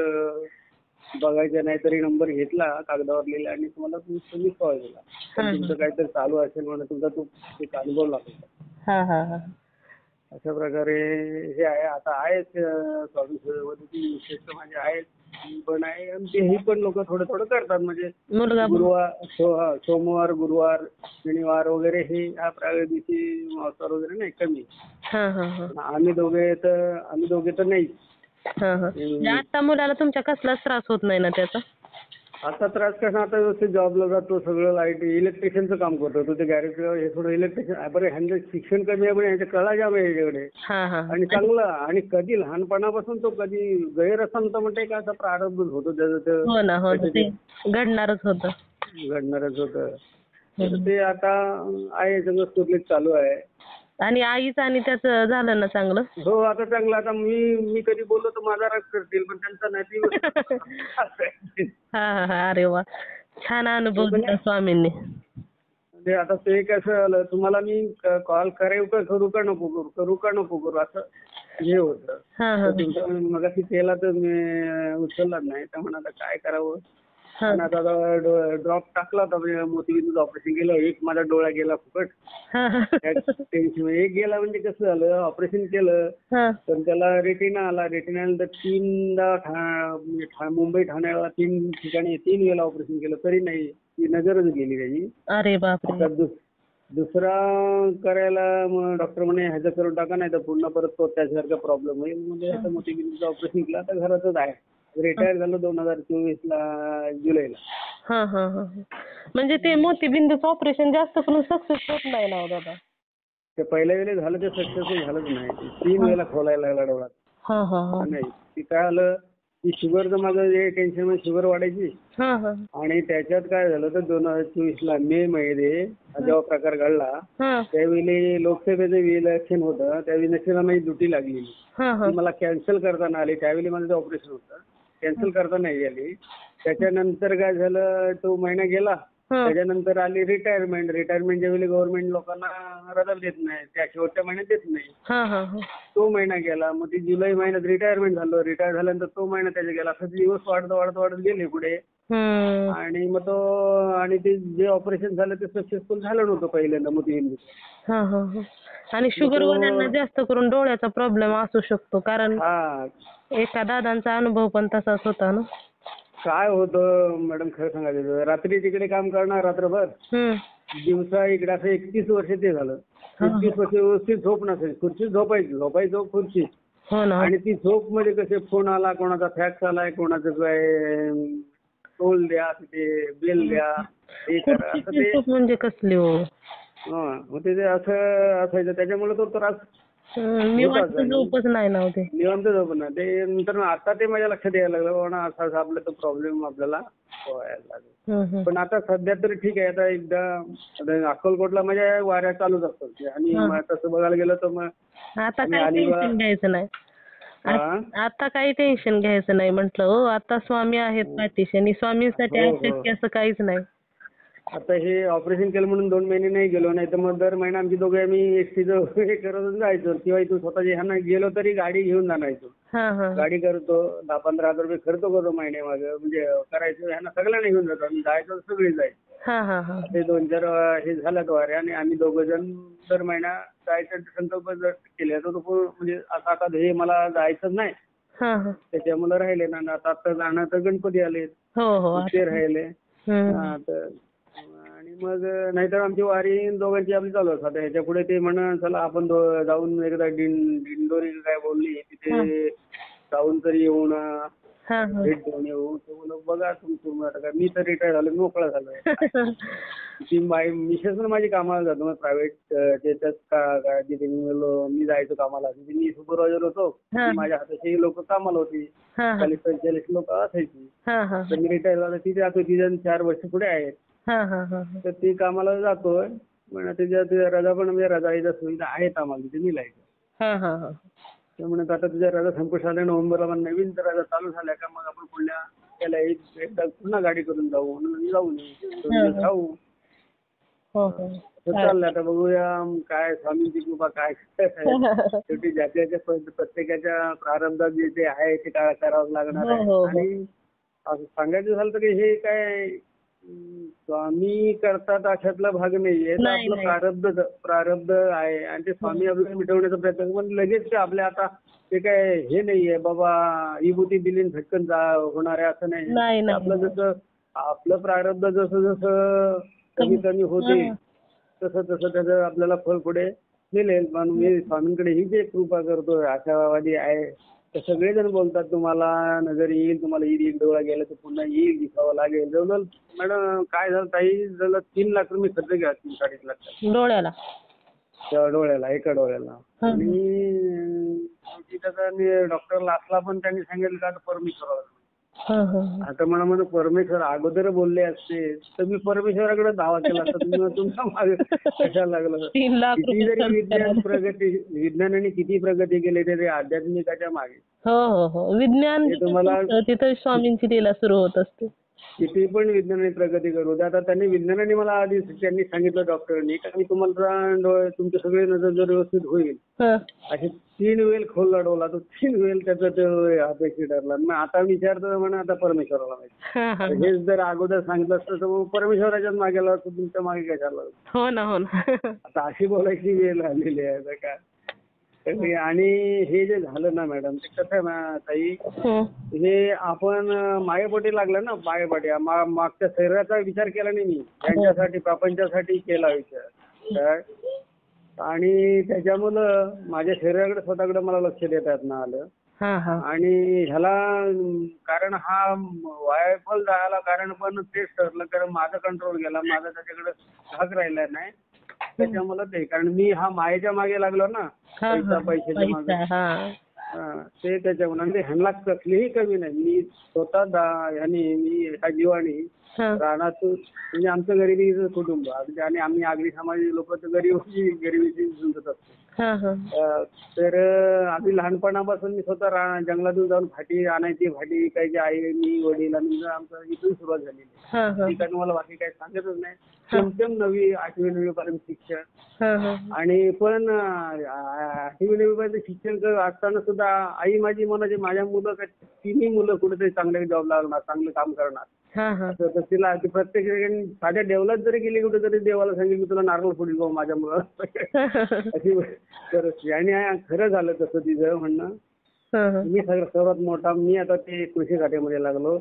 Speaker 2: बघायचं नाही तरी नंबर घेतला कागदावर लिहिला आणि तुम्ही कॉल केला. पण तुमचं काहीतरी चालू असेल म्हणून तुमचा तो एक अनुभव लागला.
Speaker 1: हा हा हा
Speaker 2: अशा प्रकारे हे आहे. आता आहेच स्वामी सेवेमध्ये विशेष म्हणजे आहेत. मी पण आहे आणि तेही पण लोक थोडं थोडं करतात. म्हणजे
Speaker 1: मुलगा
Speaker 2: सोमवार, गुरुवार, शनिवार वगैरे हे ह्या दिवशी मांसाहार वगैरे नाही कमी.
Speaker 1: हा हा हा
Speaker 2: आम्ही दोघे तर नाही.
Speaker 1: हा हा आता मुलाला तुमच्या कसलाच त्रास होत नाही ना त्याचा.
Speaker 2: आता त्रास कसा आता व्यवस्थित जॉबला जातो. सगळं लाईट इलेक्ट्रिशियनचं काम करतो. तो ते गॅरेज हे थोडं इलेक्ट्रिशियन बरं ह्यांचं शिक्षण कमी आहे पण ह्याच्या कला जाम आहे याच्याकडे.
Speaker 1: हा हा
Speaker 2: आणि चांगलं. आणि कधी लहानपणापासून तो कधी गैरसंत म्हणते का असा प्रारंभ होतो त्याचं.
Speaker 1: हो ना हो ना ते घडणारच होतं.
Speaker 2: घडणारच होतं. तर ते आता आहे सगळं सुरळीत चालू आहे.
Speaker 1: आणि आईचं आणि त्याचं झालं ना चांगलं.
Speaker 2: हो आता चांगलं. आता मी कधी बोललो तर माझा राग करतील पण त्यांचा नाही.
Speaker 1: हा हा हा अरे वा छान अनुभव दिला स्वामींनी.
Speaker 2: म्हणजे आता ते कसं झालं तुम्हाला मी कॉल करू का नको करू असं हे होतं.
Speaker 1: हा हा
Speaker 2: तुमचा मगाशी केला तर मी उचललाच नाही. तर म्हणा आता काय करावं.
Speaker 1: हा
Speaker 2: पण आता ड्रॉप टाकला होता म्हणजे मोतीबिंदूचं ऑपरेशन केलं. एक माझा डोळा गेला फुकट.
Speaker 1: हा हा
Speaker 2: टेन्शन एक गेला म्हणजे कसं झालं ऑपरेशन केलं
Speaker 1: हा
Speaker 2: पण त्याला रेटिना आला. रेटिनानंतर 3दा मुंबई ठाण्याला 3 ठिकाणी 3 वेळेला ऑपरेशन केलं तरी नाही ती नजरच गेली त्याची.
Speaker 1: अरे बापरे.
Speaker 2: आता दुसरा करायला मग डॉक्टर म्हणे ह्याचं करून टाका नाही तर पुन्हा परत तो त्याच्यासारखा प्रॉब्लेम होईल. म्हणजे आता मोतीबिंदूचं ऑपरेशन केलं. आता घरातच आहे. रिटायर झालं 2024ला जुलैला.
Speaker 1: हा हा हा म्हणजे ते मोतीबिंदूचं ऑपरेशन जास्त करून सक्सेस होत नाही ना दादा.
Speaker 2: ते पहिल्या वेळेला झालं ते सक्सेसफुल झालंच नाही. 3 वेळेला खोलायला लागला डोळा.
Speaker 1: हा हा हा
Speaker 2: नाही ती काय आलं की शुगरचं माझं जे टेन्शन म्हणजे शुगर वाढायची.
Speaker 1: हा हा
Speaker 2: आणि त्याच्यात काय झालं तर 2024ला मे मध्ये जेव्हा प्रकार घडला
Speaker 1: हा
Speaker 2: त्यावेळी लोकसभेचं इलेक्शन होतं. त्यावेळी नशिबाला माझी ड्युटी लागलेली.
Speaker 1: हा हा
Speaker 2: ती मला कॅन्सल करताना आली. त्यावेळी माझं ऑपरेशन होतं. कॅन्सल करता नाही आली. त्याच्यानंतर काय झालं तो महिना गेला. त्याच्यानंतर आली रिटायरमेंट. रिटायरमेंटच्या वेळी गव्हर्नमेंट लोकांना रजा देत नाही. त्या शेवटच्या महिन्यात देत नाही.
Speaker 1: हा हा हा
Speaker 2: तो महिना गेला. मग ती जुलै महिन्यात रिटायरमेंट झालं. रिटायर झाल्यानंतर तो महिना त्याचा गेला. असं दिवस वाढत गेले पुढे. आणि मग आणि ते जे ऑपरेशन झालं ते सक्सेसफुल झालं नव्हतं पहिल्यांदा मोतीबिंदूचं.
Speaker 1: हा हा हा आणि शुगर वाल्यांना जास्त करून डोळ्याचा प्रॉब्लेम असू शकतो कारण एका दादांचा अनुभव पण तसाच होता ना.
Speaker 2: काय होतं मॅडम खरं सांगायचं रात्री तिकडे काम करणार रात्रभर दिवसा इकडे असं 31 वर्ष ते झालं. तितकी व्यवस्थित झोप नसायची. खुर्चीत झोपायचो खुर्चीत.
Speaker 1: हो ना.
Speaker 2: आणि ती झोप मध्ये कसे फोन आला, कोणाचा फॅक्स आलाय, कोणाचं काय टोल द्या, तिथे बिल द्या, हे करा, असं
Speaker 1: खुर्चीची
Speaker 2: ते
Speaker 1: झोप म्हणजे कसली हो?
Speaker 2: मग ते असं असायचं. त्याच्यामुळे तो त्रास
Speaker 1: निवांत
Speaker 2: होताच. आणि
Speaker 1: झोपच नाही ना हो ते.
Speaker 2: निवांत झोप ना ते. नंतर आता ते माझ्या लक्षात यायला लागलं, बाबा असा असा आपला तो प्रॉब्लेम आपल्याला व्हायला लागला. पण आता सध्या तरी ठीक आहे. आता एकदा अक्कलकोटला माझ्या वाऱ्या चालूच असतात. आणि तसं बघायला गेलं तर मग
Speaker 1: आता
Speaker 2: आम्ही
Speaker 1: काही
Speaker 2: अलिबाग
Speaker 1: टेन्शन घ्यायचं नाही.
Speaker 2: हा?
Speaker 1: आता काही टेन्शन घ्यायचं नाही म्हटलं हो. आता स्वामी आहेत पाठीशी आणि स्वामींसाठी
Speaker 2: हो, हो.
Speaker 1: अशक्य असं काहीच नाही.
Speaker 2: आता हे ऑपरेशन केलं म्हणून 2 महिने नाही गेलो, नाही तर मग दर महिना आमची दोघे आम्ही एसटीचं हे करत जायचो, किंवा इथून स्वतःच्या ह्यांना गेलो तरी गाडी घेऊन जाणायचो.
Speaker 1: हा हा
Speaker 2: गाडी करतो, 10-15 हजार रुपये खर्च करतो महिन्यामागे, म्हणजे करायचो. ह्यांना सगळ्यांना घेऊन जातो आम्ही, जायचो सगळी जायचं.
Speaker 1: हा हा हा
Speaker 2: ते 2-4 हे झाल्यात वाऱ्या, आणि आम्ही 2 जण दर महिना जायचं संकल्प जर केले तर म्हणजे आता हे मला जायचं नाही
Speaker 1: हा हा
Speaker 2: त्याच्यामुळे राहिले ना. आता जाणं तर गणपती आले
Speaker 1: हो हो
Speaker 2: ते राहिले. हा, तर आणि मग नाहीतर आमची वारी दोघांची आपली चालू असतात. आता ह्याच्या पुढे ते म्हणा चला आपण जाऊन एकदा दिंडोरी काय बोलली तिथे जाऊन तरी येऊन
Speaker 1: हा हा
Speaker 2: भेट देऊन येऊ. ते म्हणलं बघा तुमचं आता काय, मी तर रिटायर झालो, मोकळा झालोय. ती मिसेस माझी कामाला जातो मग प्रायव्हेट त्याच्यात जिथे मी जायचो कामाला, तिथे मी सुपरवायझर होतो. माझ्या हाताची लोक कामाला होती, 40-45 लोक असायची. तर मी रिटायर झालो, तिथे आता तिथे 4 वर्ष पुढे आहेत. तर ती कामाला जातोय. पण त्याच्या रजा पण म्हणजे रजाईच्या सुविधा आहेत आम्हाला तिथे मिळायच्या. तर म्हणत आता तुझ्या रजा संपुष्ट झाल्या, नोव्हेंबरला पण नवीन तर रजा चालू झाल्या का मग आपण पुढल्या त्याला एकदा पुन्हा गाडी करून जाऊ, जाऊन राहू. चाललंय आता, बघूया काय स्वामींची कृपा काय शेवटी ज्याच्या प्रत्येकाच्या प्रारंभात जे जे आहे ते काय करावं लागणार आहे. आणि असं सांगायचं झालं तर हे काय स्वामी करतात अशातला भाग नाहीये. तर आपलं प्रारब्ध आहे आणि ते स्वामी आपल्याला मिटवण्याचा प्रयत्न. पण लगेच ते आपल्या आता ते काय हे नाहीये बाबा विभूती दिली झटकन होणार आहे असं नाही. आपलं जसं आपलं प्रारब्ध जसं जसं कमी कमी होते तसं तसं त्याचं आपल्याला फळ पुढे मिळेल. पण मी स्वामींकडे ही जे कृपा करतोय, आशावादी आहे. तर सगळेजण बोलतात तुम्हाला नजर येईल, तुम्हाला एक डोळा गेला तर पुन्हा येईल, दिसावं लागेल. जवळजवळ मॅडम काय झालं ताई, जवळ 3 लाख रुपये खर्च घ्या, 3-3.5 लाख
Speaker 1: डोळ्याला,
Speaker 2: डोळ्याला, एका डोळ्याला. आणि तिथं डॉक्टर असला पण त्यांनी सांगितलं का परमेश्वराला. आता मला म्हणून परमेश्वर अगोदर बोलले असते तर मी परमेश्वराकडे दावा केला असता. तुम्ही तुमचा मागे कशाला लागलं. किती जरी विज्ञानाने किती प्रगती केली तरी आध्यात्मिकाच्या मागे.
Speaker 1: विज्ञान तुम्हाला तिथे स्वामींची लीला सुरू होत असते.
Speaker 2: किती पण विज्ञानाने प्रगती करू द्या. आता विज्ञानाने मला आधी त्यांनी सांगितलं डॉक्टरांनी का मी तुम्हाला तुमचे सगळे नजर जर व्यवस्थित होईल असे 3 वेळ खोलला डोला तर 3 वेळ त्याचा ते अपेक्षित ठरला. मग आता विचारतो म्हणा आता परमेश्वराला माहिती. हेच जर अगोदर सांगितलं असतं तर मग परमेश्वराच्याच मागे आला असतं, तुमच्या मागे काय चाललं.
Speaker 1: हो ना हो ना.
Speaker 2: आता अशी बोलायची वेळ आलेली आहे का. आणि हे जे झालं ना मॅडम, ते कसं आहे ना ताई, हे आपण मायेपोटी लागलं ना. मायेपोटी मागच्या शरीराचा विचार केला नाही मी, त्यांच्यासाठी प्रपंचासाठी केला विचार. आणि त्याच्यामुळं माझ्या शरीराकडे स्वतःकडे मला लक्ष देता येत ना आलं. आणि ह्याला कारण हा वायफल जायला कारण पण तेच ठरलं, कारण माझा कंट्रोल गेला, माझा त्याच्याकडे धाक राहिला नाही. त्याच्यामुळे ते कारण मी हा मायेच्या मागे लागलो ना, पैशाच्या मागे. ते त्याच्यामुळे म्हणजे ह्यांना कसलीही कमी नाही. मी स्वतः ह्या जीवानी रानातून म्हणजे आमचं गरिबीचं कुटुंब आणि आम्ही आगरी समाजाची लोक तर गरिबीची झुंजत असतो. तर आम्ही लहानपणापासून मी स्वतः जंगलातून जाऊन फाटी आणायची, फाटी विकायची. आई, मी, वडील आणि आमचं इथून सुरुवात झालेली. ठीक आहे, तुम्हाला बाकी काही सांगतच नाही. एकदम 9वी 8वी 9वी पर्यंत शिक्षण. आणि पण 8वी 9वी पर्यंत शिक्षण असताना सुद्धा आई माझी म्हणायची माझ्या मुलं 3 मुलं कुठेतरी चांगले जॉब लागणार, चांगलं काम करणार. तर तिला प्रत्येक साध्या देवलात जरी गेली कुठेतरी देवाला सांगितलं मी तुला नारळ फोडील भाऊ माझ्या मुलं अशी परिस्थिती. आणि खरं झालं तसं तिचं म्हणणं. मी सर्वात मोठा, मी आता ते कृषी खात्यामध्ये लागलो.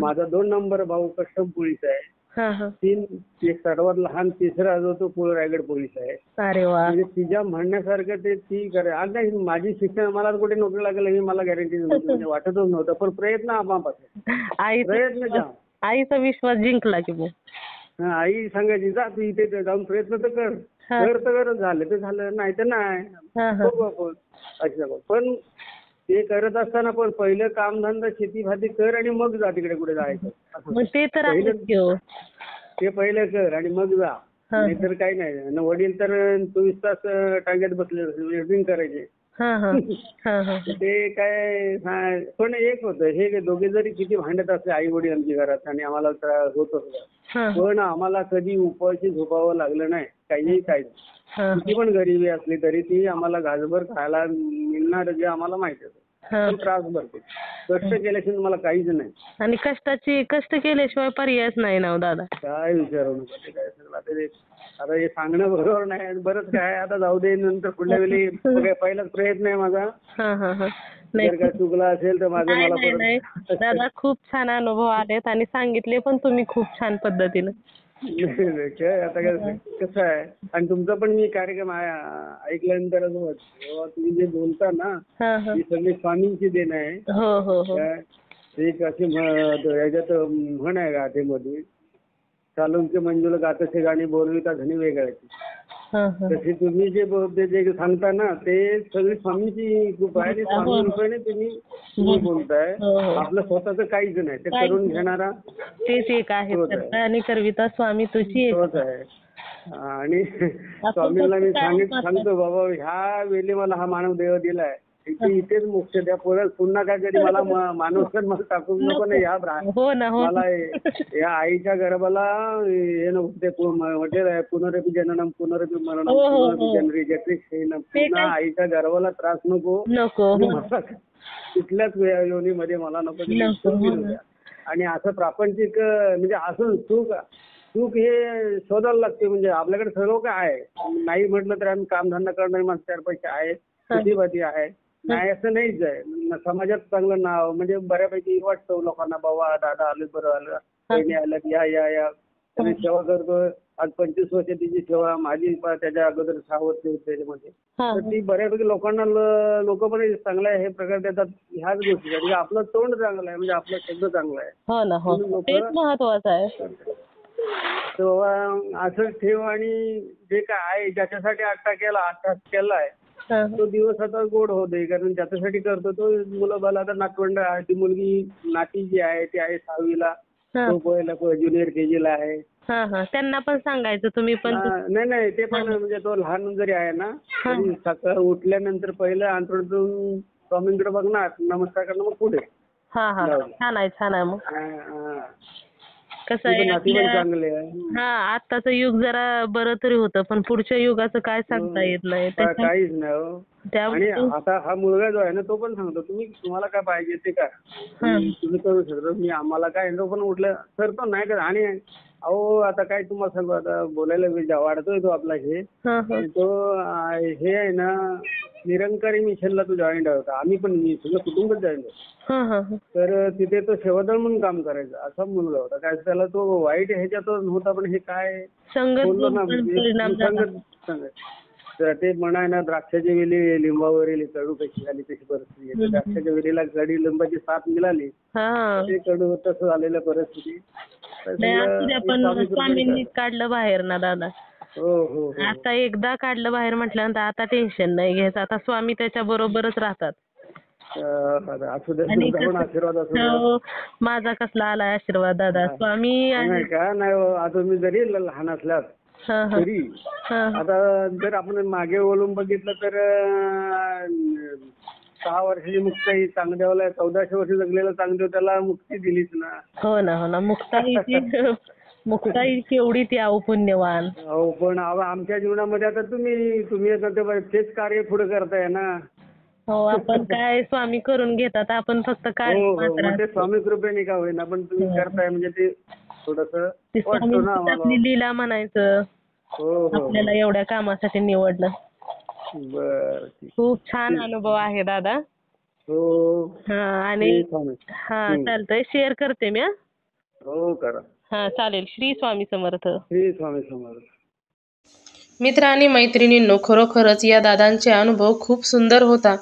Speaker 2: माझा 2 नंबर भाऊ कस्टम पोलीस आहे.
Speaker 1: हा हा.
Speaker 2: एक सर्वात लहान तिसरा जो तो रायगड पोलीस आहे.
Speaker 1: अरे वा.
Speaker 2: म्हणजे तिच्या म्हणण्यासारखं ते ती करे. आज नाही माझी शिक्षण मला कुठे नोकरी लागेल ही मला गॅरंटी नव्हती, म्हणजे वाटतच नव्हतं, पण प्रयत्न आपाप प्रयत्न
Speaker 1: आईचा आईचा विश्वास जिंकला की मग.
Speaker 2: आई सांगायची जा तू इथे जाऊन प्रयत्न तर कर.
Speaker 1: हा.
Speaker 2: कर झालं तर झालं, नाही तर नाही.
Speaker 1: हा हा.
Speaker 2: बघू आपण अशा. पण ते करत असताना पण पहिलं कामधंदा शेती भाती कर आणि मग जा तिकडे कुठे जायचं असं.
Speaker 1: मग ते तर
Speaker 2: पहिलं
Speaker 1: आहेच की हो.
Speaker 2: ते पहिलं कर आणि मग जा.
Speaker 1: हा.
Speaker 2: नाहीतर काही नाही. आणि वडील तर 24 तास टांग्यात बसले ड्रिंक करायचे.
Speaker 1: हा हा. हा हा.
Speaker 2: ते काय पण एक होतं, हे दोघे जरी किती भांडत असले आई वडील आमच्या घरात आणि आम्हाला त्रास होत होता,
Speaker 1: हा
Speaker 2: पण आम्हाला कधी उपाशी झोपावं लागलं नाही, काही नाही.
Speaker 1: हा.
Speaker 2: किती पण गरिबी असली तरी ती आम्हाला घासभर खायला मिळणार जे आम्हाला माहिती होतं.
Speaker 1: हा.
Speaker 2: पण त्रास भरपूर. कष्ट केल्याशिवाय मला काहीच नाही.
Speaker 1: आणि कष्ट केल्याशिवाय पर्यायच नाही ना हो दादा.
Speaker 2: काय विचारू नका. ते काय सगळं आता हे सांगणं बरोबर नाही आणि बरंच काय आता जाऊ दे, नंतर पुढल्या वेळी पहिलाच प्रयत्न आहे माझा.
Speaker 1: हा हा हा.
Speaker 2: जर काय चुकला असेल तर माझं
Speaker 1: नाही
Speaker 2: मला
Speaker 1: नाही
Speaker 2: परत.
Speaker 1: दादा, खूप छान अनुभव आलेत आणि सांगितले पण तुम्ही खूप छान पद्धतीनं.
Speaker 2: काय आता कसं आहे, आणि तुमचा पण मी कार्यक्रम ऐकल्यानंतर असं वाटतं तेव्हा तुम्ही जे बोलता ना
Speaker 1: हा हा.
Speaker 2: ही सगळी स्वामींची देण आहे.
Speaker 1: हो हो हो.
Speaker 2: काय एक अशी ह्याच्यात म्हण आहे गाथेमध्ये, चालूनचे मंजुला गातसे गाणी बोलविता धनी वेगळ्याची.
Speaker 1: हा हा.
Speaker 2: तशी तुम्ही जे सांगता ना ते सगळी स्वामीची कृपा आहे आणि स्वामी रूपाने तुम्ही बोलताय.
Speaker 1: हो हो.
Speaker 2: आपलं स्वतःच काहीच नाही, ते करून घेणारा
Speaker 1: तेच एक आहे. करता आणि करविता स्वामी तुझी एक.
Speaker 2: तोच आहे. आणि स्वामीला मी सांगतो बाबा ह्या वेळी मला हा मानव देव दिलाय, इथेच मोक्ष द्या, पुन्हा काय कधी मला माणूस मला टाकून नको नाही.
Speaker 1: हो ना हो.
Speaker 2: मला या आईच्या गर्भाला हे नको ते म्हटलेलं आहे, पुनरपी जननम पुनरपी मरणम पुनरपी जनरी जत्री शयनम. पुन्हा आईच्या गर्भाला त्रास नको. कुठल्याच योनीमध्ये मला नको. आणि असं प्रापंचिक म्हणजे असं सुख हे शोधायला लागते. म्हणजे आपल्याकडे सर्व काय आहे, नाही म्हटलं तर आम्ही कामधंदा करणारे माणसं 4 पैसे आहे, शेतीभाती आहे, नाही असं नाहीच आहे. समाजात चांगलं नाव म्हणजे बऱ्यापैकी वाटतं लोकांना, बाबा दादा आले, बरं आलं, बहिणी आल्या, या आणि सेवा करतो. आज 25 वर्ष तिची सेवा, माझी त्याच्या अगोदर 6 वर्ष होती त्याच्यामध्ये. तर ती बऱ्यापैकी लोकांना लोक पण चांगला हे प्रकार देतात ह्याच गोष्टी. आपलं तोंड चांगलं आहे म्हणजे आपला शब्द चांगला आहे.
Speaker 1: हो ना हो. तेच महत्वाचं आहे.
Speaker 2: तेव्हा असंच ठेव आणि जे काय आहे ज्याच्यासाठी अट्टा केलाय तो दिवस आता गोड होऊ दे. कारण ज्याच्यासाठी करतो तो मुलं बाला. आता नातवंड आहे, ती मुलगी नाती जी आहे ती आहे 6वीला, तो पहिला ज्युनियर केजीला आहे.
Speaker 1: त्यांना पण सांगायचं तुम्ही पण.
Speaker 2: नाही ते पण म्हणजे तो लहान जरी आहे ना तरी सकाळ उठल्यानंतर पहिलं अंतरून स्वामींकडे बघणार, नमस्कार करणं, मग पुढे.
Speaker 1: छान आहे मग. कसं आहे आताचं युग जरा बरं तरी होतं, पण पुढच्या युगाचं काय सांगता येत नाही.
Speaker 2: काहीच नाही. आणि आता हा मुलगा जो आहे ना तो पण सांगतो तुम्हाला काय पाहिजे ते काय तुम्ही करू शकता. मी आम्हाला काय तो पण उठलं करतो नाही का. आणि अहो आता काय तुम्हाला सांगू, आता बोलायला वाढतोय तो आपला तो हे आहे ना निरंकारी मिशनला तो जॉईंट होता. आम्ही पण सगळं कुटुंबच जॉईंट होतो. तर तिथे तो सेवादळ म्हणून काम करायचा. असा मुलगा होता. काय त्याला तो वाईट ह्याच्यातच नव्हता, पण हे काय बोललो ना तर ते म्हणाय ना द्राक्षाची वेली लिंबावरील कडू कशी झाली तशी परिस्थिती. द्राक्षाच्या वेलीला कडी लिंबाची साथ मिळाली, ते कडू तसं झालेलं परिस्थिती.
Speaker 1: स्वामींनी काढलं बाहेर ना दादा.
Speaker 2: हो.
Speaker 1: आता एकदा काढलं बाहेर म्हटल्यानंतर आता टेन्शन नाही घ्यायचं. आता स्वामी त्याच्या बरोबरच राहतात.
Speaker 2: आशीर्वाद असो.
Speaker 1: माझा कसला आलाय आशीर्वाद दादा. स्वामी
Speaker 2: का नाही आता मी जरी लहान असल्यास तरी आता जर आपण मागे वळून बघितलं तर 6 वर्षाची मुक्ताई चांगदेवाला 1400 वर्ष जगलेला चांगदेव त्याला मुक्ती दिलीच ना.
Speaker 1: हो ना मुक्ताई केवढी ती पुण्यवान.
Speaker 2: हो पण आमच्या जीवनामध्ये आता तुम्ही तेच कार्य पुढे करताय ना.
Speaker 1: हो आपण काय स्वामी करून घेतात, आपण फक्त काय
Speaker 2: ते स्वामी कृपेने का होईना पण तुम्ही करताय म्हणजे ते थोडस वाटतं ना आम्हाला.
Speaker 1: लीला म्हणायचं. आपल्याला एवढ्या कामासाठी निवडलं.
Speaker 2: बर,
Speaker 1: खूप छान अनुभव आहे दादा. आणि चालतंय शेअर करते मी.
Speaker 2: हो करा.
Speaker 1: हां चालेल. श्री स्वामी समर्थ.
Speaker 2: श्री स्वामी समर्थ.
Speaker 1: मित्र आणि मैत्रिणींनो, खरोखरच या दादांचे अनुभव खूप सुंदर होता.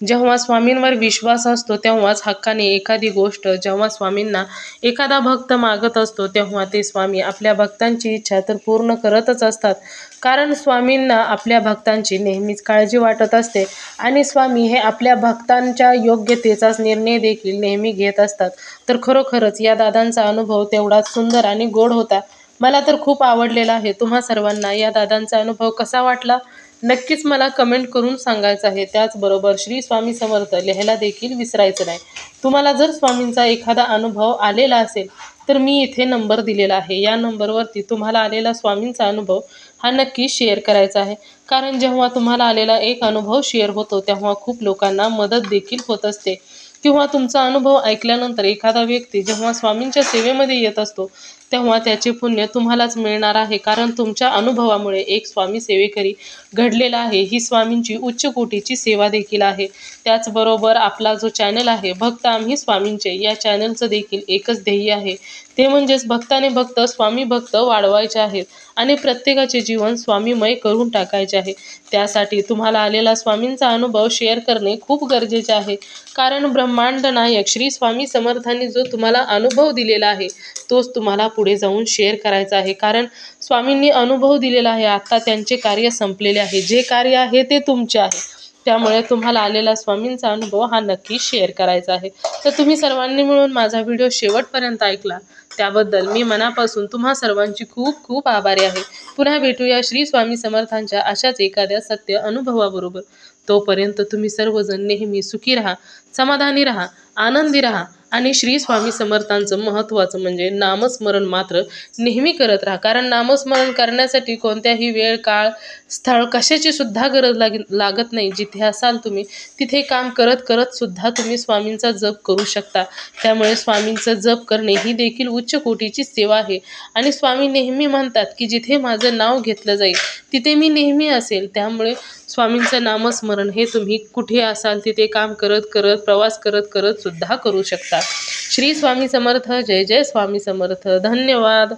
Speaker 1: जेव्हा स्वामींवर विश्वास असतो तेव्हाच हक्काने एखादी गोष्ट, जेव्हा स्वामींना एखादा भक्त मागत असतो तेव्हा ते स्वामी आपल्या भक्तांची इच्छा तर पूर्ण करतच असतात. कारण स्वामींना आपल्या भक्तांची नेहमीच काळजी वाटत असते आणि स्वामी हे आपल्या भक्तांच्या योग्यतेचाच निर्णय देखील नेहमी घेत असतात. तर खरोखरच या दादांचा अनुभव तेवढाच सुंदर आणि गोड होता. मला तर खूप आवडलेला आहे. तुम्हा सर्वांना या दादांचा अनुभव कसा वाटला नक्कीच मला कमेंट करून सांगायचं आहे. त्याचबरोबर श्री स्वामी समर्थ लिहायला देखील विसरायचं नाही. तुम्हाला जर स्वामींचा एखादा अनुभव आलेला असेल तर मी इथे नंबर दिलेला आहे. या नंबरवरती तुम्हाला आलेला स्वामींचा अनुभव हा नक्की शेअर करायचा आहे. कारण जेव्हा तुम्हाला आलेला एक अनुभव शेअर होतो तेव्हा खूप लोकांना मदत देखील होत असते. किंवा तुमचा अनुभव ऐकल्यानंतर एखादा व्यक्ती जेव्हा स्वामींच्या सेवेमध्ये येत असतो तेव्हा त्याचे पुण्य तुम्हालाच मिळणार आहे. कारण तुमच्या अनुभवामुळे एक स्वामी सेवेकरी घडलेला आहे. ही स्वामींची उच्च कोटीची सेवा देखील आहे. त्याचबरोबर आपला जो चॅनल आहे भक्त आम्ही स्वामींचे, या चॅनलचं देखील एकच ध्येय आहे, ते म्हणजेच भक्ताने भक्त स्वामी भक्त वाढवायचे आहेत आणि प्रत्येकाचे जीवन स्वामीमय करून टाकायचे आहे. त्यासाठी तुम्हाला आलेला स्वामींचा अनुभव शेअर करणे खूप गरजेचे आहे. कारण ब्रह्मांड नायक श्री स्वामी समर्थांनी जो तुम्हाला अनुभव दिलेला आहे तोच तुम्हाला पुढे जाऊन शेअर करायचा आहे. कारण स्वामींनी अनुभव दिलेला आहे, आता त्यांचे कार्य संपलेले आहे. जे कार्य आहे ते तुमचे आहे. त्यामुळे तुम्हाला आलेला स्वामींचा अनुभव हा नक्की शेअर करायचा आहे. तर तुम्ही सर्वांनी मिळून माझा व्हिडिओ शेवटपर्यंत ऐकला त्याबद्दल मी मनापासून तुम्हा सर्वांची खूप खूप आभारी आहे. पुन्हा भेटूया श्री स्वामी समर्थांच्या अशाच एखाद्या सत्य अनुभवाबरोबर. तोपर्यंत तुम्ही सर्वजण नेहमी सुखी राहा, समाधानी राहा, आनंदी राहा आणि श्री स्वामी समर्थांचं महत्त्वाचं म्हणजे नामस्मरण मात्र नेहमी करत राहा. कारण नामस्मरण करण्यासाठी कोणत्याही वेळ, काळ, स्थळ कशाची सुद्धा गरज लागत नाही. जिथे असाल तुम्ही तिथे काम करत करत सुद्धा तुम्ही स्वामींचा जप करू शकता. त्यामुळे स्वामींचं जप करणे ही देखील उच्च कोटीची सेवा आहे. आणि स्वामी नेहमी म्हणतात की जिथे माझं नाव घेतलं जाईल तिथे मी नेहमी असेल. त्यामुळे स्वामींचं नामस्मरण हे तुम्ही कुठे असाल तिथे काम करत करत, प्रवास करत करत सुद्धा करू शकता. श्री स्वामी समर्थ. जय जय स्वामी समर्थ. धन्यवाद.